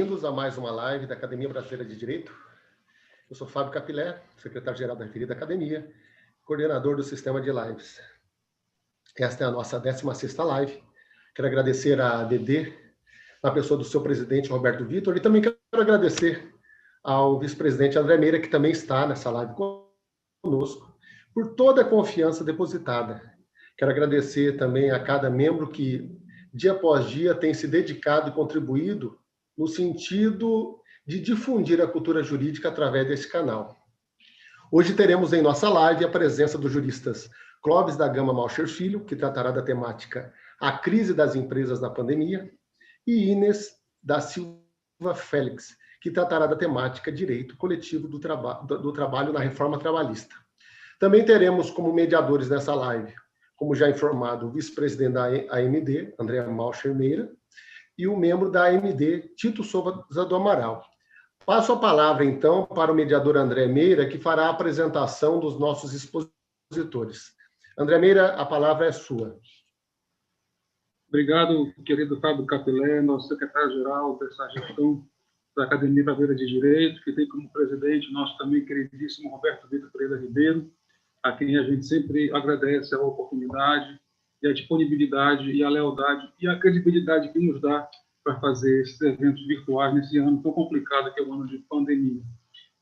bem-vindos a mais uma live da Academia Brasileira de Direito. Eu sou Fábio Capilé, secretário-geral da referida academia, coordenador do sistema de lives. Esta é a nossa 16ª live. Quero agradecer a ADD, na pessoa do seu presidente, Roberto Vitor, e também quero agradecer ao vice-presidente André Meira, que também está nessa live conosco, por toda a confiança depositada. Quero agradecer também a cada membro que, dia após dia, tem se dedicado e contribuído no sentido de difundir a cultura jurídica através desse canal. Hoje teremos em nossa live a presença dos juristas Clóvis da Gama Malcher Filho, que tratará da temática A Crise das Empresas na Pandemia, e Inês da Silva Félix, que tratará da temática Direito Coletivo do Trabalho na Reforma Trabalhista. Também teremos como mediadores nessa live, como já informado, o vice-presidente da AMD, André Malcher Meira, e o membro da AMD, Tito Souza do Amaral. Passo a palavra, então, para o mediador André Meira, que fará a apresentação dos nossos expositores. André Meira, a palavra é sua. Obrigado, querido Fábio Capilé, nosso secretário-geral dessa gestão da Academia Brasileira de Direito, que tem como presidente nosso também queridíssimo Roberto Vitor Pereira Ribeiro, a quem a gente sempre agradece a oportunidade e a disponibilidade e a lealdade e a credibilidade que nos dá para fazer esses eventos virtuais nesse ano tão complicado que é o ano de pandemia.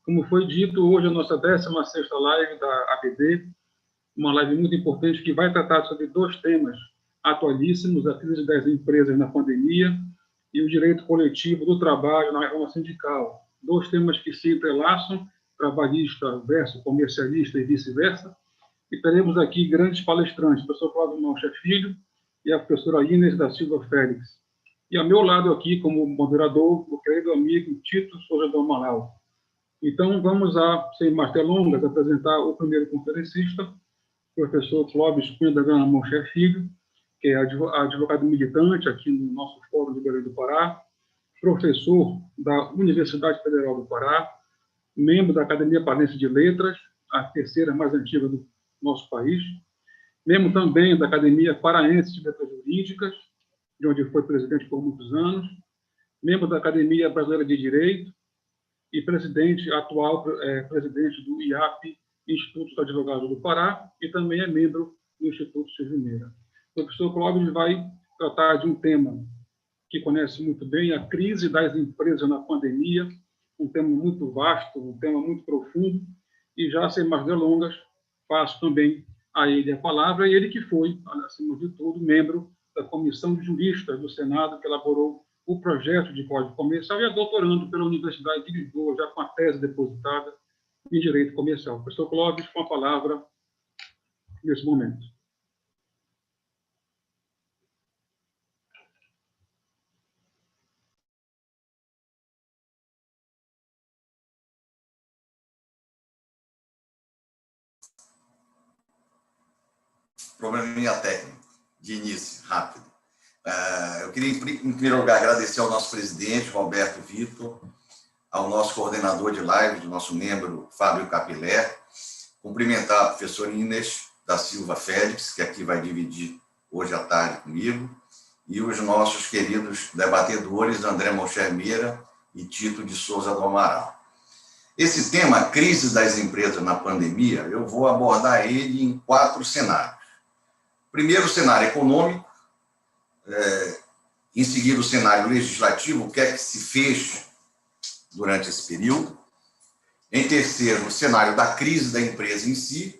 Como foi dito, hoje é a nossa 16ª live da ABD, uma live muito importante que vai tratar sobre 2 temas atualíssimos, a crise das empresas na pandemia e o direito coletivo do trabalho na reforma sindical. 2 temas que se entrelaçam, trabalhista versus comercialista e vice-versa. E teremos aqui grandes palestrantes, o professor Clóvis Malcher Filho e a professora Inês da Silva Félix. E ao meu lado aqui, como moderador, o querido amigo Tito Souza do Amaral. Então, vamos, sem mais delongas, apresentar o primeiro conferencista, o professor Clóvis Cunha da Gama Malcher Filho, que é advogado militante aqui no nosso Fórum de Belém do Pará, professor da Universidade Federal do Pará, membro da Academia Parense de Letras, a 3ª mais antiga do nosso país, membro também da Academia Paraense de Letras Jurídicas, de onde foi presidente por muitos anos, membro da Academia Brasileira de Direito e atual presidente do IAP, Instituto dos Advogados do Pará, e também é membro do Instituto Silvio Meira. O professor Clóvis vai tratar de um tema que conhece muito bem, a crise das empresas na pandemia, um tema muito vasto, um tema muito profundo, e já sem mais delongas, passo também a ele a palavra, e ele que foi, acima de tudo, membro da Comissão de Juristas do Senado, que elaborou o projeto de Código Comercial, e é doutorando pela Universidade de Lisboa, já com a tese depositada em Direito Comercial. Professor Clóvis, com a palavra nesse momento. Probleminha técnico, de início, rápido. Eu queria, em primeiro lugar, agradecer ao nosso presidente, Roberto Vitor, ao nosso coordenador de live, do nosso membro, Fábio Capilé, cumprimentar a professora Inês da Silva Félix, que aqui vai dividir hoje à tarde comigo, e os nossos queridos debatedores, André Malcher Meira e Tito de Souza do Amaral. Esse tema, crise das empresas na pandemia, eu vou abordar ele em 4 cenários. Primeiro, o cenário econômico, em seguida, o cenário legislativo, o que é que se fez durante esse período. Em terceiro, o cenário da crise da empresa em si.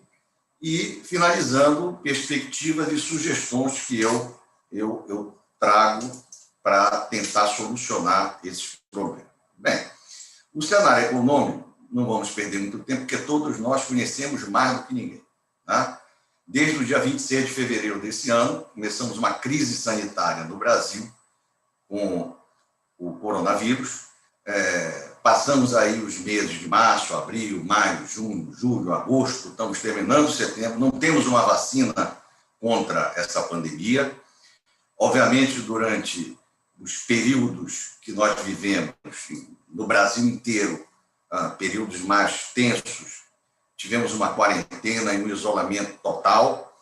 E, finalizando, perspectivas e sugestões que eu trago para tentar solucionar esses problemas. Bem, o cenário econômico, não vamos perder muito tempo, porque todos nós conhecemos mais do que ninguém, tá? Desde o dia 26 de fevereiro desse ano, começamos uma crise sanitária no Brasil com o coronavírus. Passamos aí os meses de março, abril, maio, junho, julho, agosto, estamos terminando setembro, não temos uma vacina contra essa pandemia. Obviamente, durante os períodos que nós vivemos no Brasil inteiro, períodos mais tensos, tivemos uma quarentena e um isolamento total.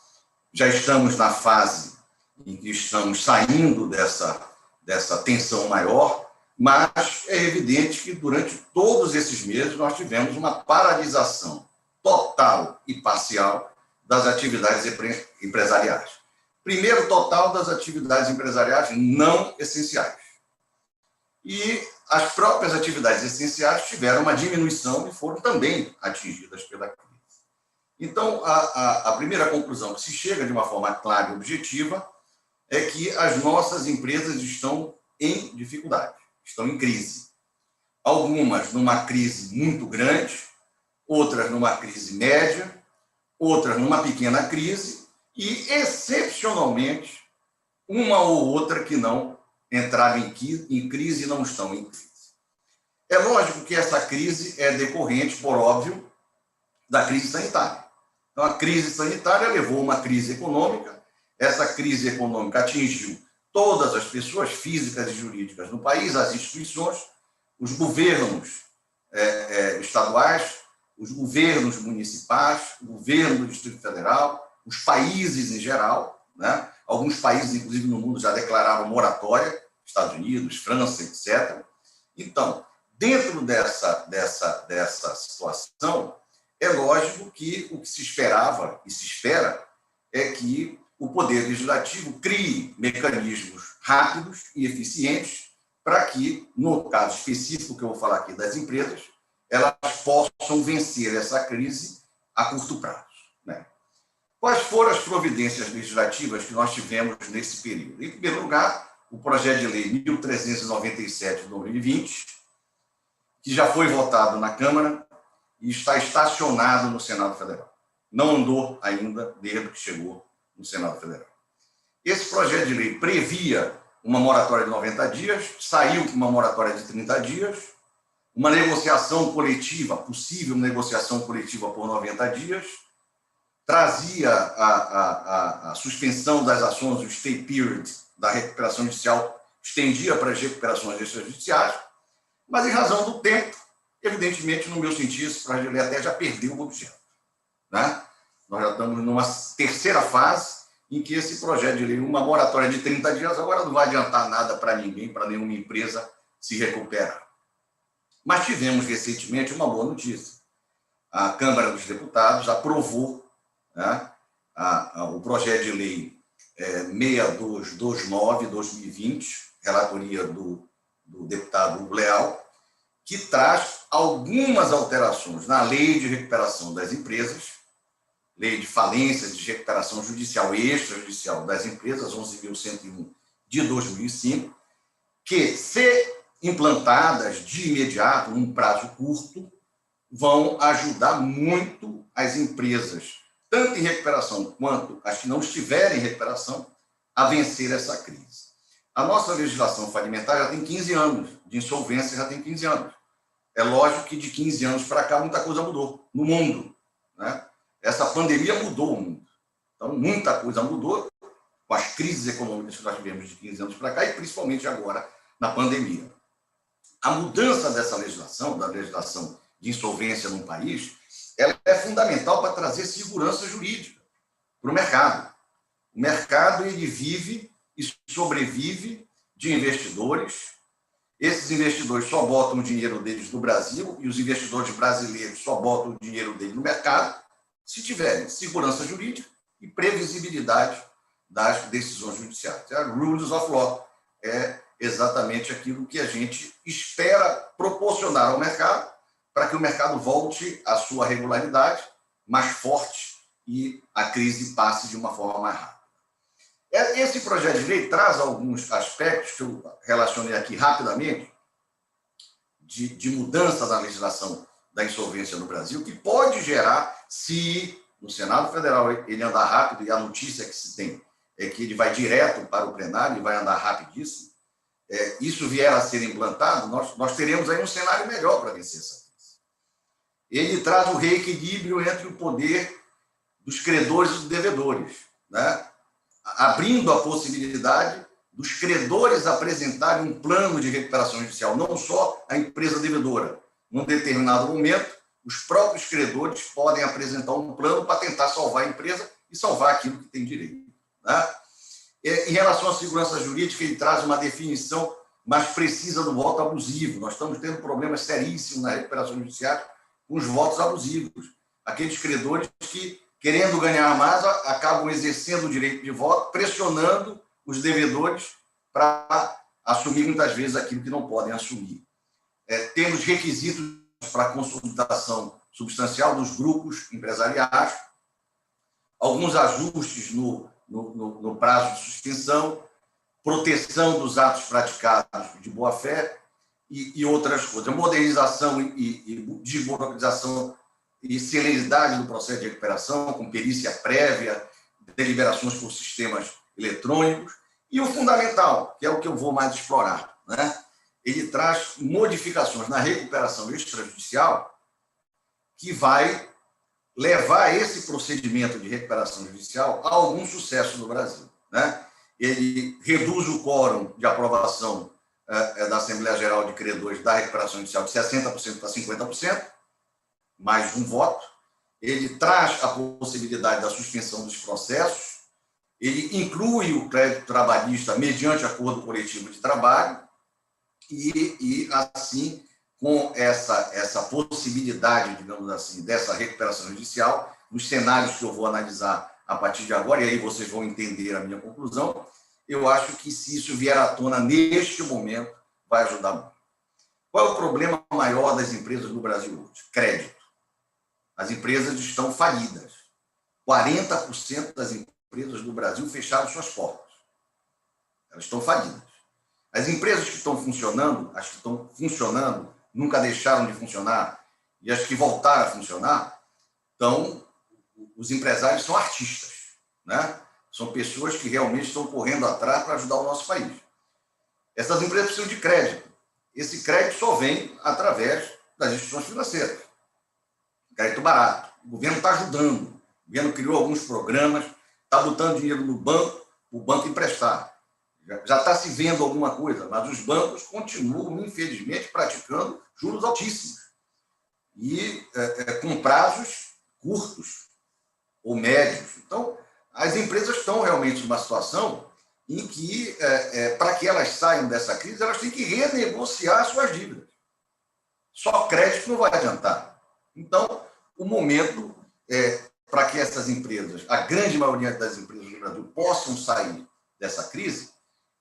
Já estamos na fase em que estamos saindo dessa tensão maior, mas é evidente que durante todos esses meses nós tivemos uma paralisação total e parcial das atividades empresariais. Primeiro, total das atividades empresariais não essenciais. E as próprias atividades essenciais tiveram uma diminuição e foram também atingidas pela crise. Então, a primeira conclusão que se chega de uma forma clara e objetiva é que as nossas empresas estão em dificuldade, estão em crise. Algumas numa crise muito grande, outras numa crise média, outras numa pequena crise e, excepcionalmente, uma ou outra que não entraram em crise e não estão em crise. É lógico que essa crise é decorrente, por óbvio, da crise sanitária. Então, a crise sanitária levou a uma crise econômica. Essa crise econômica atingiu todas as pessoas físicas e jurídicas no país, as instituições, os governos estaduais, os governos municipais, o governo do Distrito Federal, os países em geral, né? Alguns países, inclusive no mundo, já declararam moratória, Estados Unidos, França, etc. Então, dentro dessa situação, é lógico que o que se esperava e se espera é que o Poder Legislativo crie mecanismos rápidos e eficientes para que, no caso específico que eu vou falar aqui das empresas, elas possam vencer essa crise a curto prazo, né? Quais foram as providências legislativas que nós tivemos nesse período? Em primeiro lugar, o projeto de lei 1397 de 2020, que já foi votado na Câmara e está estacionado no Senado Federal. Não andou ainda desde que chegou no Senado Federal. Esse projeto de lei previa uma moratória de 90 dias, saiu com uma moratória de 30 dias, uma negociação coletiva, possível negociação coletiva por 90 dias, trazia a suspensão das ações, o stay period da recuperação judicial, estendia para as recuperações extrajudiciais, mas em razão do tempo, evidentemente, no meu sentido, esse projeto de lei até já perdeu o objeto, né? Nós já estamos numa terceira fase em que esse projeto de lei, uma moratória de 30 dias, agora não vai adiantar nada para ninguém, para nenhuma empresa se recuperar. Mas tivemos recentemente uma boa notícia. A Câmara dos Deputados aprovou, né, o projeto de lei 6229-2020, relatoria do deputado Hugo Leal, que traz algumas alterações na Lei de Recuperação das Empresas, Lei de Falências de Recuperação Judicial e Extrajudicial das Empresas, 11.101 de 2005, que, se implantadas de imediato, num prazo curto, vão ajudar muito as empresas, tanto em recuperação quanto as que não estiverem em recuperação, a vencer essa crise. A nossa legislação falimentar já tem 15 anos, de insolvência já tem 15 anos. É lógico que de 15 anos para cá muita coisa mudou no mundo, né? Essa pandemia mudou o mundo. Então, muita coisa mudou com as crises econômicas que nós tivemos de 15 anos para cá e principalmente agora na pandemia. A mudança dessa legislação, da legislação de insolvência num país, ela é fundamental para trazer segurança jurídica para o mercado. O mercado, ele vive e sobrevive de investidores. Esses investidores só botam o dinheiro deles no Brasil e os investidores brasileiros só botam o dinheiro deles no mercado se tiverem segurança jurídica e previsibilidade das decisões judiciais. Rules of law é exatamente aquilo que a gente espera proporcionar ao mercado para que o mercado volte à sua regularidade mais forte e a crise passe de uma forma mais rápida. Esse projeto de lei traz alguns aspectos que eu relacionei aqui rapidamente de mudança da legislação da insolvência no Brasil, que pode gerar, se no Senado Federal ele andar rápido, e a notícia que se tem é que ele vai direto para o plenário e vai andar rapidíssimo, isso vier a ser implantado, nós teremos aí um cenário melhor para vencer essa crise. Ele traz o reequilíbrio entre o poder dos credores e dos devedores, né? Abrindo a possibilidade dos credores apresentarem um plano de recuperação judicial, não só a empresa devedora. Num determinado momento, os próprios credores podem apresentar um plano para tentar salvar a empresa e salvar aquilo que tem direito, né? Em relação à segurança jurídica, ele traz uma definição mas precisa do voto abusivo. Nós estamos tendo problemas seríssimos na recuperação judiciária com os votos abusivos. Aqueles credores que, querendo ganhar mais, acabam exercendo o direito de voto, pressionando os devedores para assumir muitas vezes aquilo que não podem assumir. Temos requisitos para a consolidação substancial dos grupos empresariais, alguns ajustes no prazo de suspensão, proteção dos atos praticados de boa-fé e outras coisas. Modernização e desburocratização e celeridade do processo de recuperação, com perícia prévia, deliberações por sistemas eletrônicos. E o fundamental, que é o que eu vou mais explorar, né? Ele traz modificações na recuperação extrajudicial que vai levar esse procedimento de recuperação judicial a algum sucesso no Brasil, né? Ele reduz o quórum de aprovação da Assembleia Geral de Credores da recuperação judicial de 60% para 50%, mais um voto. Ele traz a possibilidade da suspensão dos processos, ele inclui o crédito trabalhista mediante acordo coletivo de trabalho e assim, com essa possibilidade, digamos assim, dessa recuperação judicial, nos cenários que eu vou analisar a partir de agora, e aí vocês vão entender a minha conclusão, eu acho que se isso vier à tona neste momento, vai ajudar muito. Qual é o problema maior das empresas no Brasil hoje? Crédito. As empresas estão falidas. 40% das empresas do Brasil fecharam suas portas. Elas estão falidas. As empresas que estão funcionando, as que estão funcionando, nunca deixaram de funcionar, e as que voltaram a funcionar, os empresários são artistas, né? São pessoas que realmente estão correndo atrás para ajudar o nosso país. Essas empresas precisam de crédito. Esse crédito só vem através das instituições financeiras. Crédito barato. O governo está ajudando. O governo criou alguns programas, está botando dinheiro no banco, o banco emprestar. Já está se vendo alguma coisa, mas os bancos continuam, infelizmente, praticando juros altíssimos. E com prazos curtos ou médios. Então, as empresas estão realmente numa situação em que, para que elas saiam dessa crise, elas têm que renegociar suas dívidas. Só crédito não vai adiantar. Então, o momento para que essas empresas, a grande maioria das empresas do Brasil, possam sair dessa crise,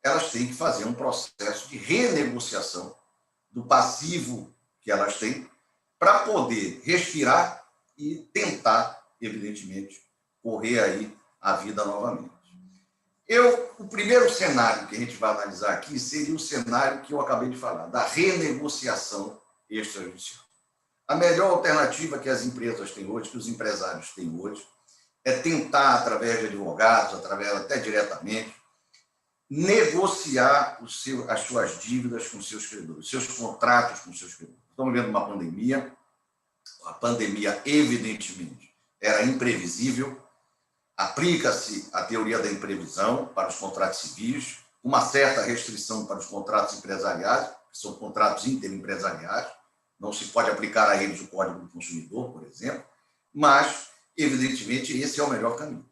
elas têm que fazer um processo de renegociação do passivo que elas têm para poder respirar e tentar, evidentemente, correr aí a vida novamente. O primeiro cenário que a gente vai analisar aqui seria o cenário que eu acabei de falar, da renegociação extrajudicial. A melhor alternativa que as empresas têm hoje, que os empresários têm hoje, é tentar, através de advogados, através até diretamente, negociar as suas dívidas com seus credores, seus contratos com seus credores. Estamos vivendo uma pandemia. A pandemia, evidentemente, era imprevisível. Aplica-se a teoria da imprevisão para os contratos civis, uma certa restrição para os contratos empresariais, que são contratos interempresariais. Não se pode aplicar a eles o Código do Consumidor, por exemplo, mas, evidentemente, esse é o melhor caminho.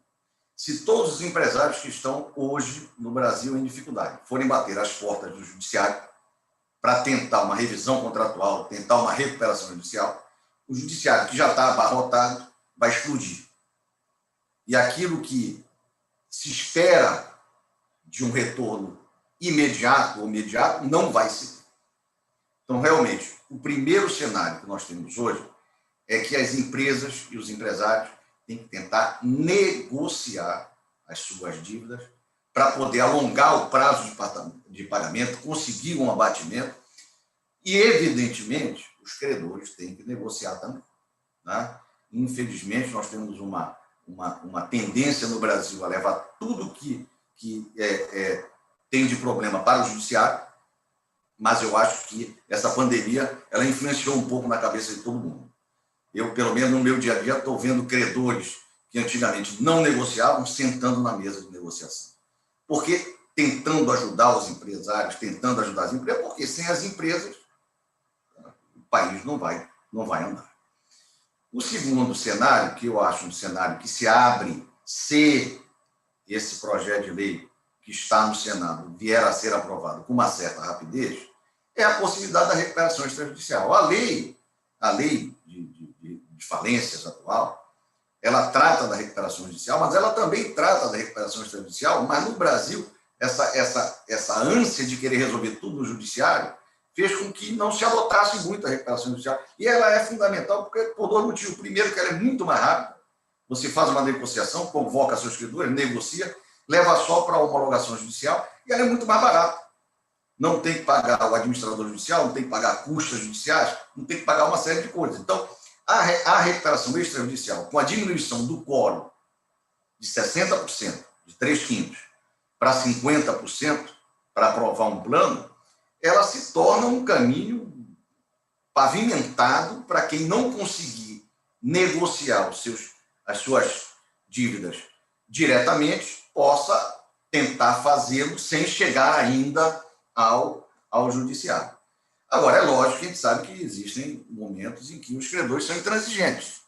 Se todos os empresários que estão hoje no Brasil em dificuldade forem bater as portas do judiciário para tentar uma revisão contratual, tentar uma recuperação judicial, o judiciário, que já está abarrotado, vai explodir. E aquilo que se espera de um retorno imediato ou imediato não vai ser. Então, realmente, o primeiro cenário que nós temos hoje é que as empresas e os empresários têm que tentar negociar as suas dívidas para poder alongar o prazo de pagamento, conseguir um abatimento e, evidentemente, os credores têm que negociar também, né? Infelizmente, nós temos uma tendência no Brasil a levar tudo que tem de problema para o judiciário, mas eu acho que essa pandemia ela influenciou um pouco na cabeça de todo mundo. Eu, pelo menos no meu dia a dia, estou vendo credores que antigamente não negociavam sentando na mesa de negociação. Porque tentando ajudar os empresários, tentando ajudar as empresas, porque sem as empresas o país não vai andar. O segundo cenário, que eu acho um cenário que se abre se esse projeto de lei que está no Senado vier a ser aprovado com uma certa rapidez, é a possibilidade da recuperação extrajudicial. A lei de falências atual, ela trata da recuperação judicial, mas ela também trata da recuperação extrajudicial, mas no Brasil, essa ânsia de querer resolver tudo no judiciário fez com que não se adotasse muito a recuperação judicial. E ela é fundamental por dois motivos. Primeiro, que ela é muito mais rápida. Você faz uma negociação, convoca seus credores, negocia, leva só para a homologação judicial e ela é muito mais barata. Não tem que pagar o administrador judicial, não tem que pagar custas judiciais, não tem que pagar uma série de coisas. Então, a recuperação extrajudicial, com a diminuição do quórum de 60%, de 3/5, para 50%, para aprovar um plano, ela se torna um caminho pavimentado para quem não conseguir negociar as suas dívidas diretamente, possa tentar fazê-lo sem chegar ainda ao judiciário. Agora, é lógico que a gente sabe que existem momentos em que os credores são intransigentes,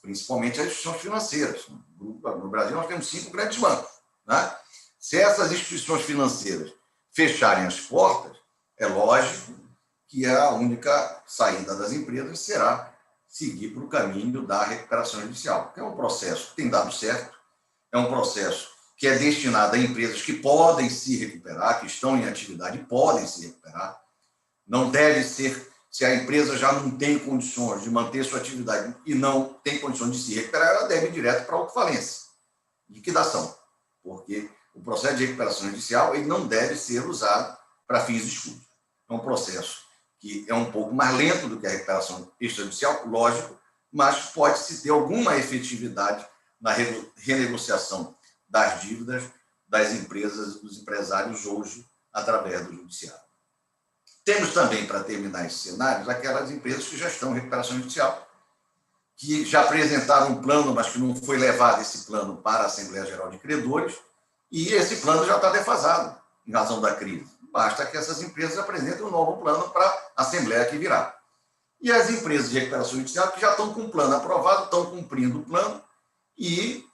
principalmente as instituições financeiras. No Brasil, nós temos 5 grandes bancos, né? Se essas instituições financeiras fecharem as portas, é lógico que a única saída das empresas será seguir para o caminho da recuperação judicial, que é um processo que tem dado certo, é um processo que é destinado a empresas que podem se recuperar, que estão em atividade e podem se recuperar. Não deve ser, se a empresa já não tem condições de manter sua atividade e não tem condições de se recuperar, ela deve ir direto para a autofalência, liquidação, porque o processo de recuperação judicial ele não deve ser usado para fins escusos. É um processo que é um pouco mais lento do que a recuperação extrajudicial, lógico, mas pode-se ter alguma efetividade na renegociação das dívidas das empresas, dos empresários hoje, através do judiciário. Temos também, para terminar esses cenários, aquelas empresas que já estão em recuperação judicial, que já apresentaram um plano, mas que não foi levado esse plano para a Assembleia Geral de Credores, e esse plano já está defasado, em razão da crise. Basta que essas empresas apresentem um novo plano para a Assembleia que virá. E as empresas de recuperação judicial que já estão com o plano aprovado, estão cumprindo o plano e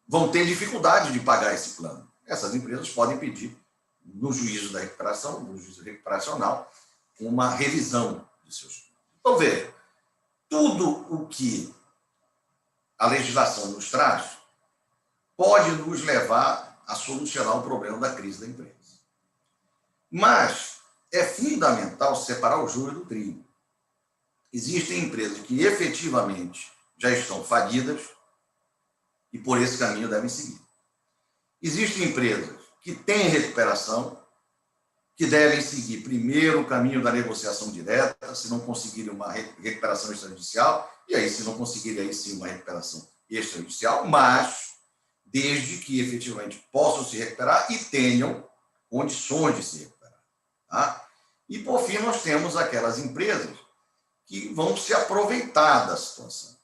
vão ter dificuldade de pagar esse plano. Essas empresas podem pedir, no juízo da recuperação, no juízo recuperacional, uma revisão de seus planos. Então, veja, tudo o que a legislação nos traz pode nos levar a solucionar o problema da crise da empresa. Mas é fundamental separar o joio do trigo. Existem empresas que efetivamente já estão falidas e por esse caminho devem seguir. Existem empresas que têm recuperação, que devem seguir primeiro o caminho da negociação direta, se não conseguirem uma recuperação extrajudicial, e aí, se não conseguirem, aí sim, uma recuperação extrajudicial, mas desde que efetivamente possam se recuperar e tenham condições de se recuperar. Tá? E, por fim, nós temos aquelas empresas que vão se aproveitar da situação,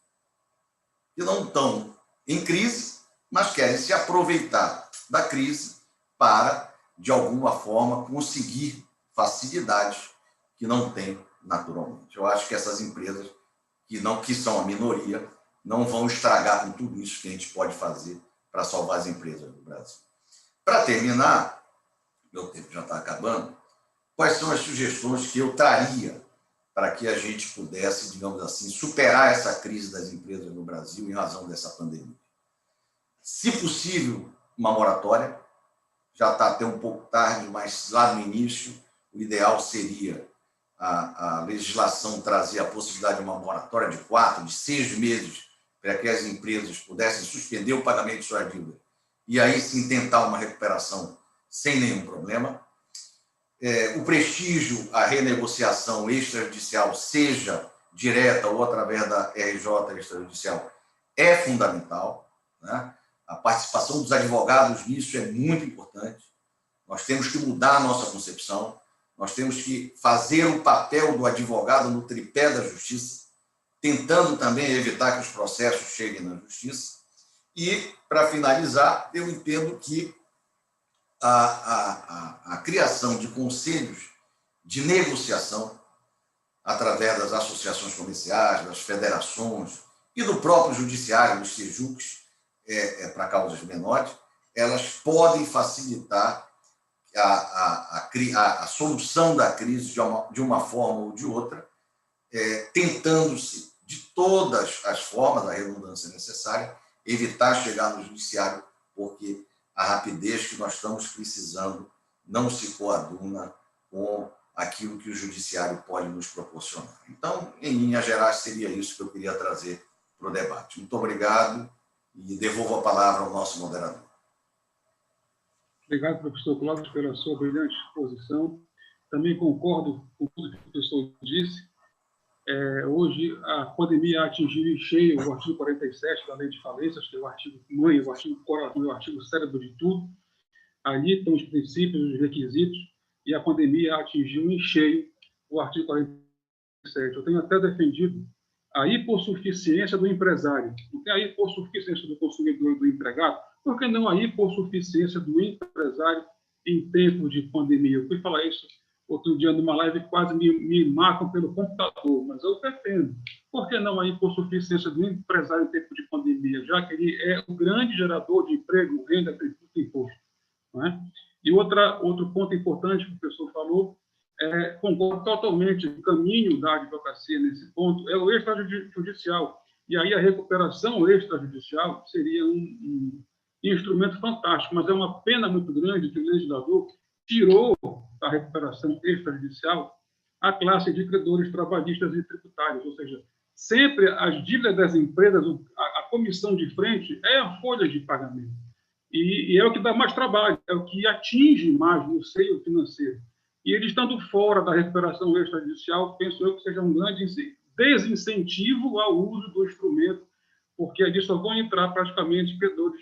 que não estão em crise, mas querem se aproveitar da crise para, de alguma forma, conseguir facilidades que não têm naturalmente. Eu acho que essas empresas, que são a minoria, não vão estragar com tudo isso que a gente pode fazer para salvar as empresas do Brasil. Para terminar, meu tempo já está acabando, quais são as sugestões que eu traria para que a gente pudesse, digamos assim, superar essa crise das empresas no Brasil em razão dessa pandemia? Se possível, uma moratória. Já está até um pouco tarde, mas lá no início, o ideal seria a legislação trazer a possibilidade de uma moratória de 4, de 6 meses, para que as empresas pudessem suspender o pagamento de suas dívidas e aí sim tentar uma recuperação sem nenhum problema. O prestígio, a renegociação extrajudicial, seja direta ou através da RJ extrajudicial, é fundamental, né? A participação dos advogados nisso é muito importante. Nós temos que mudar a nossa concepção, nós temos que fazer o papel do advogado no tripé da justiça, tentando também evitar que os processos cheguem na justiça. E, para finalizar, eu entendo que a criação de conselhos de negociação, através das associações comerciais, das federações e do próprio judiciário, dos SEJUCs, para causas menores, elas podem facilitar a solução da crise de uma forma ou de outra, tentando-se, de todas as formas, a redundância necessária, evitar chegar no judiciário, porque a rapidez que nós estamos precisando não se coaduna com aquilo que o judiciário pode nos proporcionar. Então, em linhas gerais, seria isso que eu queria trazer para o debate. Muito obrigado e devolvo a palavra ao nosso moderador. Obrigado, professor Clóvis, pela sua brilhante exposição. Também concordo com tudo que o professor disse. Hoje, a pandemia atingiu em cheio o artigo 47 da Lei de Falências, que é o artigo mãe, o artigo coração, o artigo cérebro de tudo. Ali estão os princípios, os requisitos, e a pandemia atingiu em cheio o artigo 47. Eu tenho até defendido a hipossuficiência do empresário. Não tem a hipossuficiência do consumidor e do empregado? Por que não a hipossuficiência do empresário em tempos de pandemia? Eu fui falar isso outro dia numa live, quase me matam pelo computador, mas eu defendo. Por que não a hipossuficiência do empresário em tempo de pandemia, já que ele é o grande gerador de emprego, renda, tributo e imposto? Não é? E outro ponto importante que o professor falou, concordo totalmente, o caminho da advocacia nesse ponto é o extrajudicial. E aí a recuperação extrajudicial seria um instrumento fantástico, mas é uma pena muito grande que o legislador tirou da recuperação extrajudicial a classe de credores trabalhistas e tributários, ou seja, sempre as dívidas das empresas, a comissão de frente é a folha de pagamento. E é o que dá mais trabalho, é o que atinge mais no seio financeiro. E eles estando fora da recuperação extrajudicial, penso eu que seja um grande desincentivo ao uso do instrumento, porque ali só vão entrar praticamente credores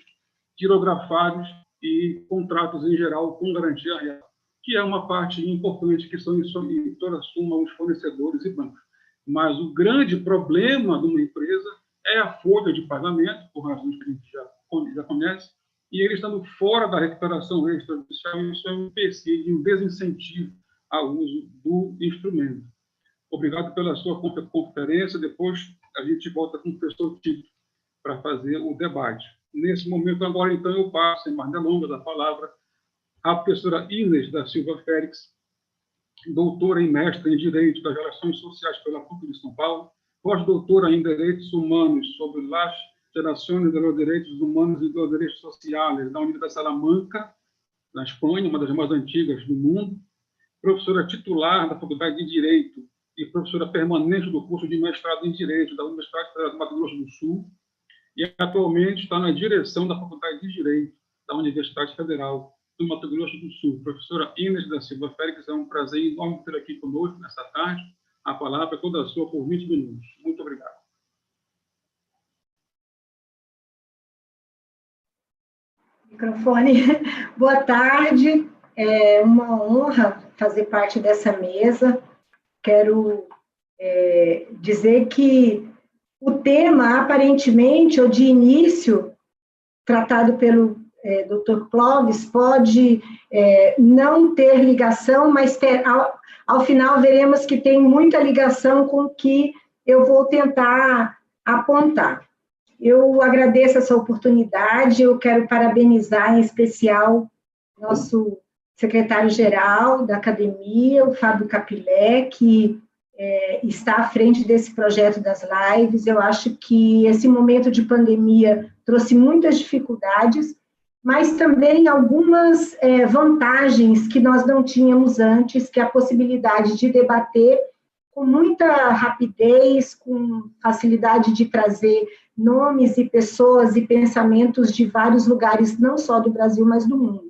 quirografados e contratos em geral com garantia real, que é uma parte importante, que são em toda suma os fornecedores e bancos. Mas o grande problema de uma empresa é a folha de pagamento, por razões que a gente já conhece, e eles estando fora da recuperação extrajudicial, isso é um empecilho, um desincentivo ao uso do instrumento. Obrigado pela sua conferência. Depois a gente volta com o professor Tito para fazer o debate. Nesse momento, agora, então, eu passo, sem mais delongas, a palavra à professora Inês da Silva Félix, doutora e mestre em Direito das Relações Sociais pela PUC de São Paulo, pós-doutora em Direitos Humanos sobre las Gerações de los Direitos Humanos e dos Direitos Sociais da Universidade de Salamanca, na Espanha, uma das mais antigas do mundo, professora titular da Faculdade de Direito e professora permanente do curso de mestrado em Direito da Universidade Federal do Mato Grosso do Sul, e atualmente está na direção da Faculdade de Direito da Universidade Federal do Mato Grosso do Sul. Professora Inês da Silva Félix, é um prazer enorme ter aqui conosco nessa tarde. A palavra é toda sua por 20 minutos. Muito obrigado. Microfone. Boa tarde. É uma honra fazer parte dessa mesa. Quero dizer que o tema, aparentemente, ou de início, tratado pelo Dr. Clóvis, pode não ter ligação, mas ao final veremos que tem muita ligação com o que eu vou tentar apontar. Eu agradeço essa oportunidade, eu quero parabenizar em especial nosso secretário-geral da academia, o Fábio Capilé, que está à frente desse projeto das lives. Eu acho que esse momento de pandemia trouxe muitas dificuldades, mas também algumas vantagens que nós não tínhamos antes, que é a possibilidade de debater com muita rapidez, com facilidade de trazer nomes e pessoas e pensamentos de vários lugares, não só do Brasil, mas do mundo.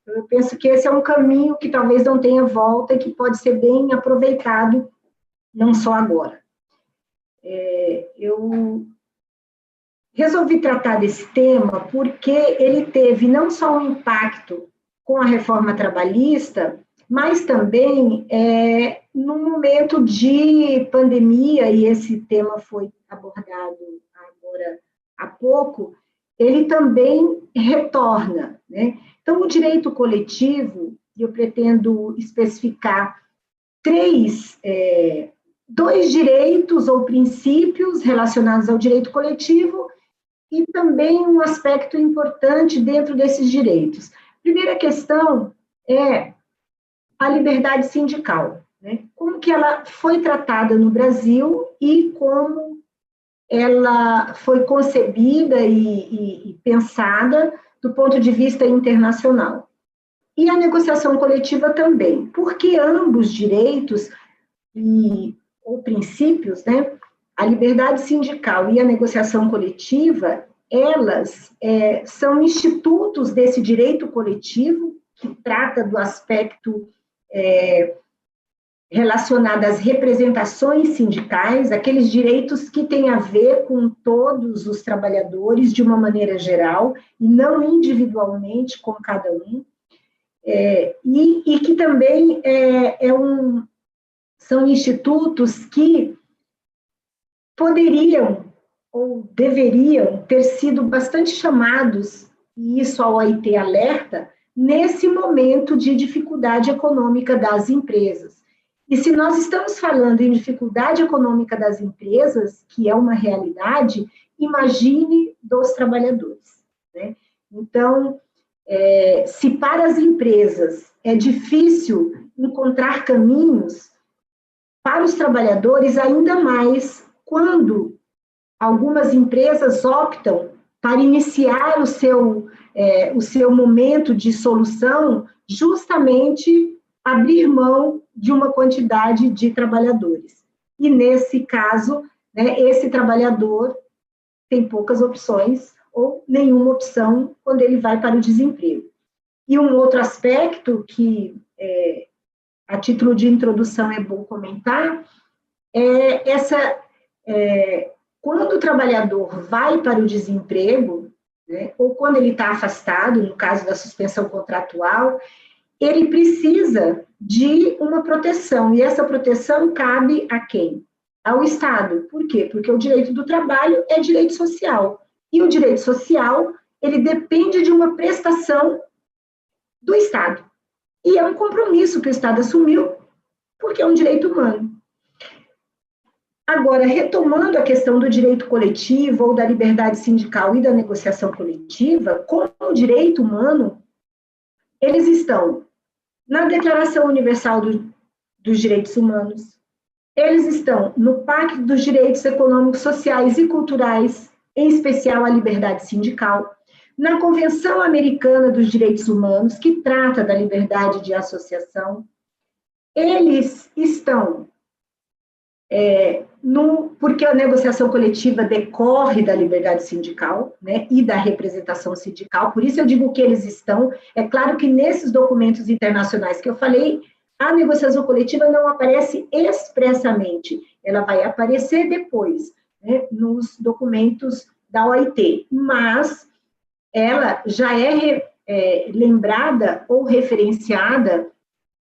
Eu penso que esse é um caminho que talvez não tenha volta e que pode ser bem aproveitado, não só agora. Eu resolvi tratar desse tema porque ele teve não só um impacto com a reforma trabalhista, mas também num momento de pandemia, e esse tema foi abordado agora há pouco, ele também retorna, né? Então, o direito coletivo, eu pretendo especificar dois direitos ou princípios relacionados ao direito coletivo e também um aspecto importante dentro desses direitos. Primeira questão é a liberdade sindical, né? Como que ela foi tratada no Brasil e como ela foi concebida e pensada do ponto de vista internacional. E a negociação coletiva também, porque ambos direitos ou princípios, né, a liberdade sindical e a negociação coletiva, elas são institutos desse direito coletivo, que trata do aspecto relacionado às representações sindicais, aqueles direitos que têm a ver com todos os trabalhadores de uma maneira geral, e não individualmente com cada um, e que também são institutos que poderiam ou deveriam ter sido bastante chamados, e isso a OIT alerta, nesse momento de dificuldade econômica das empresas. E se nós estamos falando em dificuldade econômica das empresas, que é uma realidade, imagine dos trabalhadores, né? Então, se para as empresas é difícil encontrar caminhos, para os trabalhadores ainda mais, quando algumas empresas optam para iniciar o seu momento de solução, justamente abrir mão de uma quantidade de trabalhadores. E, nesse caso, né, esse trabalhador tem poucas opções ou nenhuma opção quando ele vai para o desemprego. E um outro aspecto que, a título de introdução, é bom comentar, quando o trabalhador vai para o desemprego, né, ou quando ele está afastado, no caso da suspensão contratual, ele precisa de uma proteção, e essa proteção cabe a quem? Ao Estado. Por quê? Porque o direito do trabalho é direito social, e o direito social, ele depende de uma prestação do Estado, e é um compromisso que o Estado assumiu, porque é um direito humano. Agora, retomando a questão do direito coletivo, ou da liberdade sindical e da negociação coletiva, como direito humano, eles estão na Declaração Universal dos Direitos Humanos, eles estão no Pacto dos Direitos Econômicos, Sociais e Culturais, em especial a liberdade sindical, na Convenção Americana dos Direitos Humanos, que trata da liberdade de associação. Eles estão, porque a negociação coletiva decorre da liberdade sindical, né, e da representação sindical, por isso eu digo que eles estão. É claro que nesses documentos internacionais que eu falei, a negociação coletiva não aparece expressamente, ela vai aparecer depois, né, nos documentos da OIT, mas ela já é lembrada ou referenciada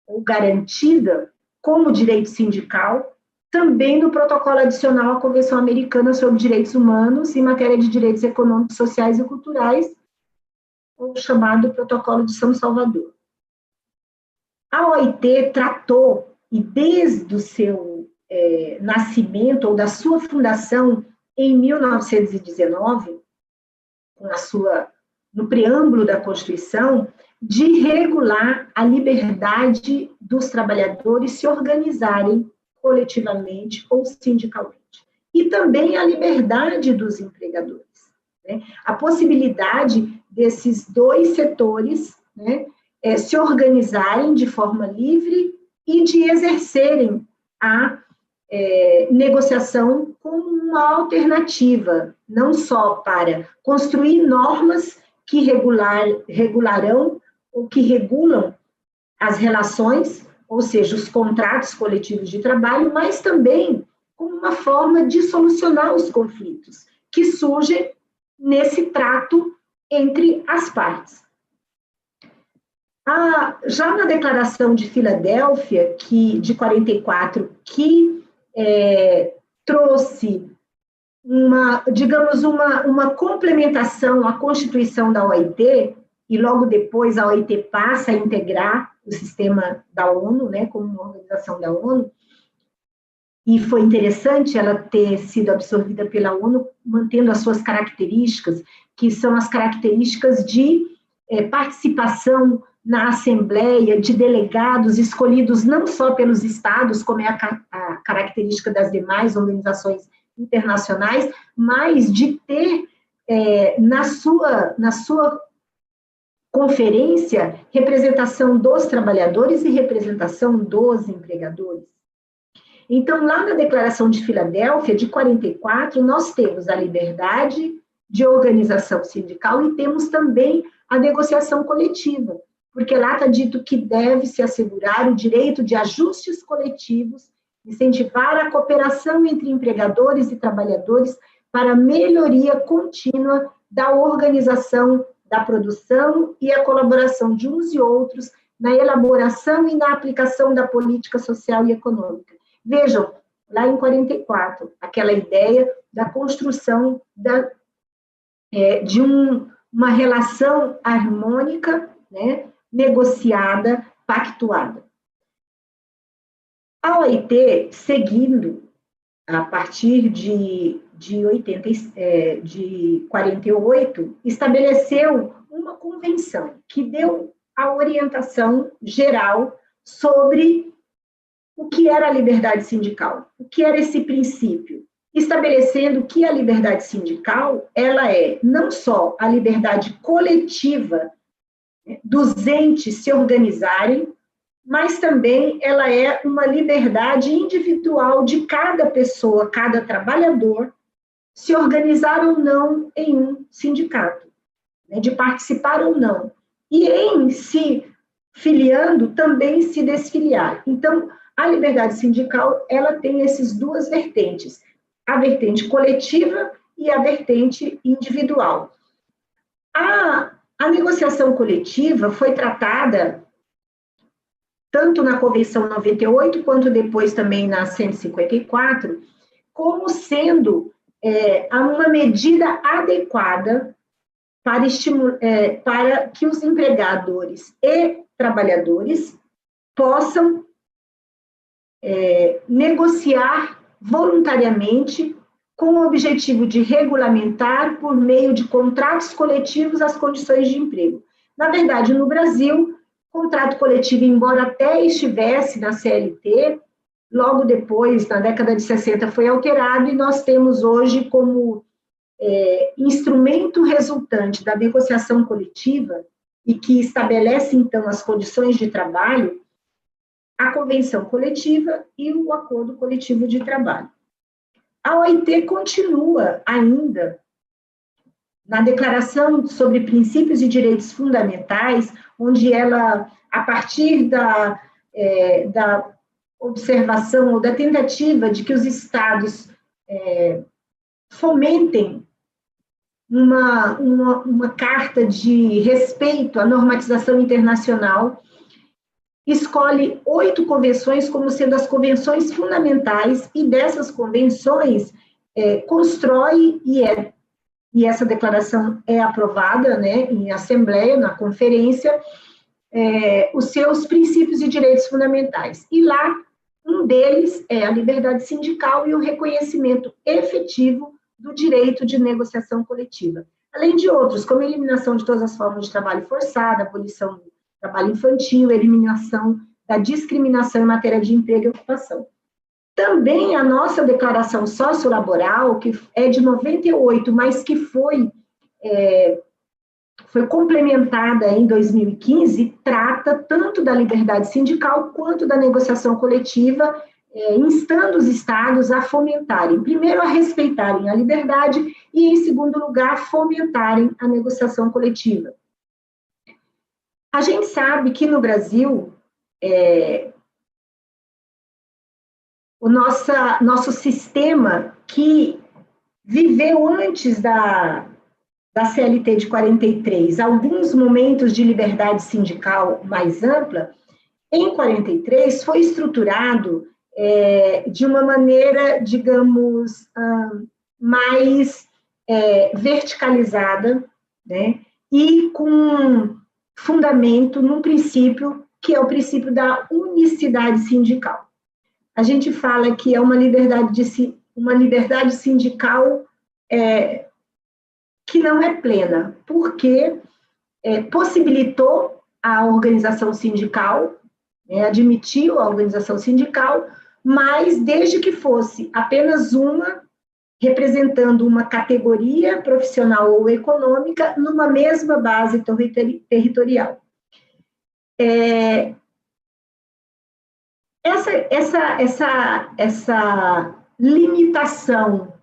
ou garantida como direito sindical também no protocolo adicional à Convenção Americana sobre Direitos Humanos em matéria de direitos econômicos, sociais e culturais, o chamado Protocolo de São Salvador. A OIT tratou, e desde o seu nascimento, ou da sua fundação, em 1919, no preâmbulo da Constituição, de regular a liberdade dos trabalhadores se organizarem coletivamente ou sindicalmente. E também a liberdade dos empregadores, né? A possibilidade desses dois setores, né, se organizarem de forma livre e de exercerem a negociação como uma alternativa, não só para construir normas que regularão ou que regulam as relações, ou seja, os contratos coletivos de trabalho, mas também como uma forma de solucionar os conflitos que surgem nesse trato entre as partes. Já na Declaração de Filadélfia, de 44, que trouxe uma complementação à Constituição da OIT, e logo depois a OIT passa a integrar o sistema da ONU, né, como uma organização da ONU, e foi interessante ela ter sido absorvida pela ONU, mantendo as suas características, que são as características de participação na Assembleia, de delegados escolhidos não só pelos estados, como é a característica das demais organizações internacionais, mas de ter na sua conferência representação dos trabalhadores e representação dos empregadores. Então, lá na Declaração de Filadélfia, de 44, nós temos a liberdade de organização sindical e temos também a negociação coletiva, porque lá está dito que deve-se assegurar o direito de ajustes coletivos, incentivar a cooperação entre empregadores e trabalhadores para a melhoria contínua da organização da produção e a colaboração de uns e outros na elaboração e na aplicação da política social e econômica. Vejam, lá em 44, aquela ideia da construção de uma relação harmônica, né, negociada, pactuada. A OIT, seguindo, a partir de 48, estabeleceu uma convenção que deu a orientação geral sobre o que era a liberdade sindical, o que era esse princípio, estabelecendo que a liberdade sindical, ela é não só a liberdade coletiva dos entes se organizarem, mas também ela é uma liberdade individual de cada pessoa, cada trabalhador, se organizar ou não em um sindicato, né, de participar ou não. E em se filiando, também se desfiliar. Então, a liberdade sindical, ela tem essas duas vertentes, a vertente coletiva e a vertente individual. A negociação coletiva foi tratada tanto na Convenção 98, quanto depois também na 154, como sendo uma medida adequada para que os empregadores e trabalhadores possam negociar voluntariamente com o objetivo de regulamentar, por meio de contratos coletivos, as condições de emprego. Na verdade, no Brasil, contrato coletivo, embora até estivesse na CLT, logo depois, na década de 60, foi alterado, e nós temos hoje como instrumento resultante da negociação coletiva, e que estabelece, então, as condições de trabalho, a convenção coletiva e o acordo coletivo de trabalho. A OIT continua ainda na Declaração sobre Princípios e Direitos Fundamentais, onde ela, a partir da observação ou da tentativa de que os estados fomentem uma carta de respeito à normatização internacional, escolhe 8 convenções como sendo as convenções fundamentais, e dessas convenções constrói, e essa declaração é aprovada, né, em assembleia, na conferência, os seus princípios e direitos fundamentais. E lá, um deles é a liberdade sindical e o reconhecimento efetivo do direito de negociação coletiva. Além de outros, como a eliminação de todas as formas de trabalho forçado, abolição do trabalho infantil, eliminação da discriminação em matéria de emprego e ocupação. Também a nossa declaração sociolaboral, que é de 98, mas que foi complementada em 2015, trata tanto da liberdade sindical quanto da negociação coletiva, instando os estados a fomentarem, primeiro, a respeitarem a liberdade e, em segundo lugar, fomentarem a negociação coletiva. A gente sabe que no Brasil, o nosso sistema, que viveu antes da CLT de 43, alguns momentos de liberdade sindical mais ampla, em 43 foi estruturado de uma maneira, digamos, mais verticalizada, né, e com fundamento num princípio que é o princípio da unicidade sindical. a gente fala que é uma liberdade sindical que não é plena, porque possibilitou a organização sindical, admitiu a organização sindical, mas desde que fosse apenas uma, representando uma categoria profissional ou econômica, numa mesma base territorial. Essa limitação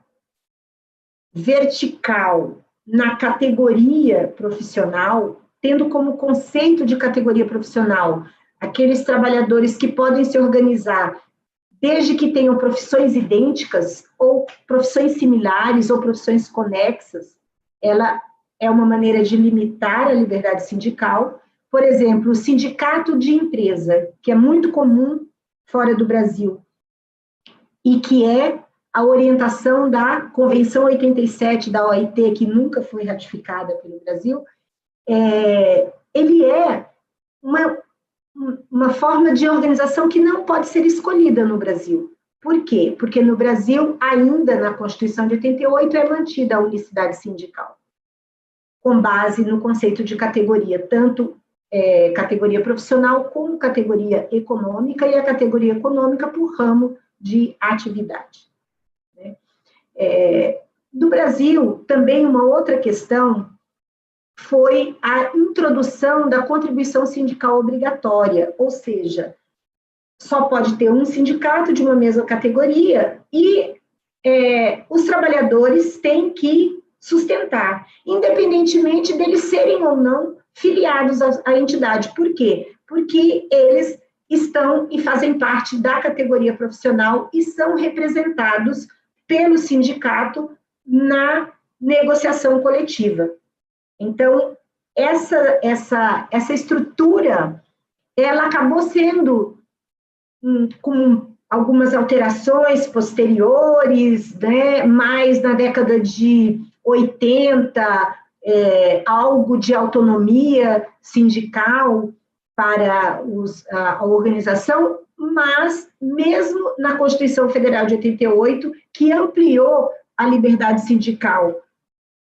vertical na categoria profissional, tendo como conceito de categoria profissional aqueles trabalhadores que podem se organizar desde que tenham profissões idênticas, ou profissões similares, ou profissões conexas, ela é uma maneira de limitar a liberdade sindical. Por exemplo, o sindicato de empresa, que é muito comum fora do Brasil, e que é a orientação da Convenção 87 da OIT, que nunca foi ratificada pelo Brasil, ele é uma forma de organização que não pode ser escolhida no Brasil. Por quê? Porque no Brasil, ainda na Constituição de 88, é mantida a unicidade sindical, com base no conceito de categoria, tanto categoria profissional como categoria econômica, e a categoria econômica por ramo de atividade. Do Brasil, também uma outra questão foi a introdução da contribuição sindical obrigatória, ou seja, só pode ter um sindicato de uma mesma categoria e os trabalhadores têm que sustentar, independentemente deles serem ou não filiados à entidade. Por quê? Porque eles estão e fazem parte da categoria profissional e são representados pelo sindicato na negociação coletiva. Então, essa estrutura, ela acabou sendo, com algumas alterações posteriores, né, mais na década de 80, algo de autonomia sindical para a organização, mas mesmo na Constituição Federal de 88, que ampliou a liberdade sindical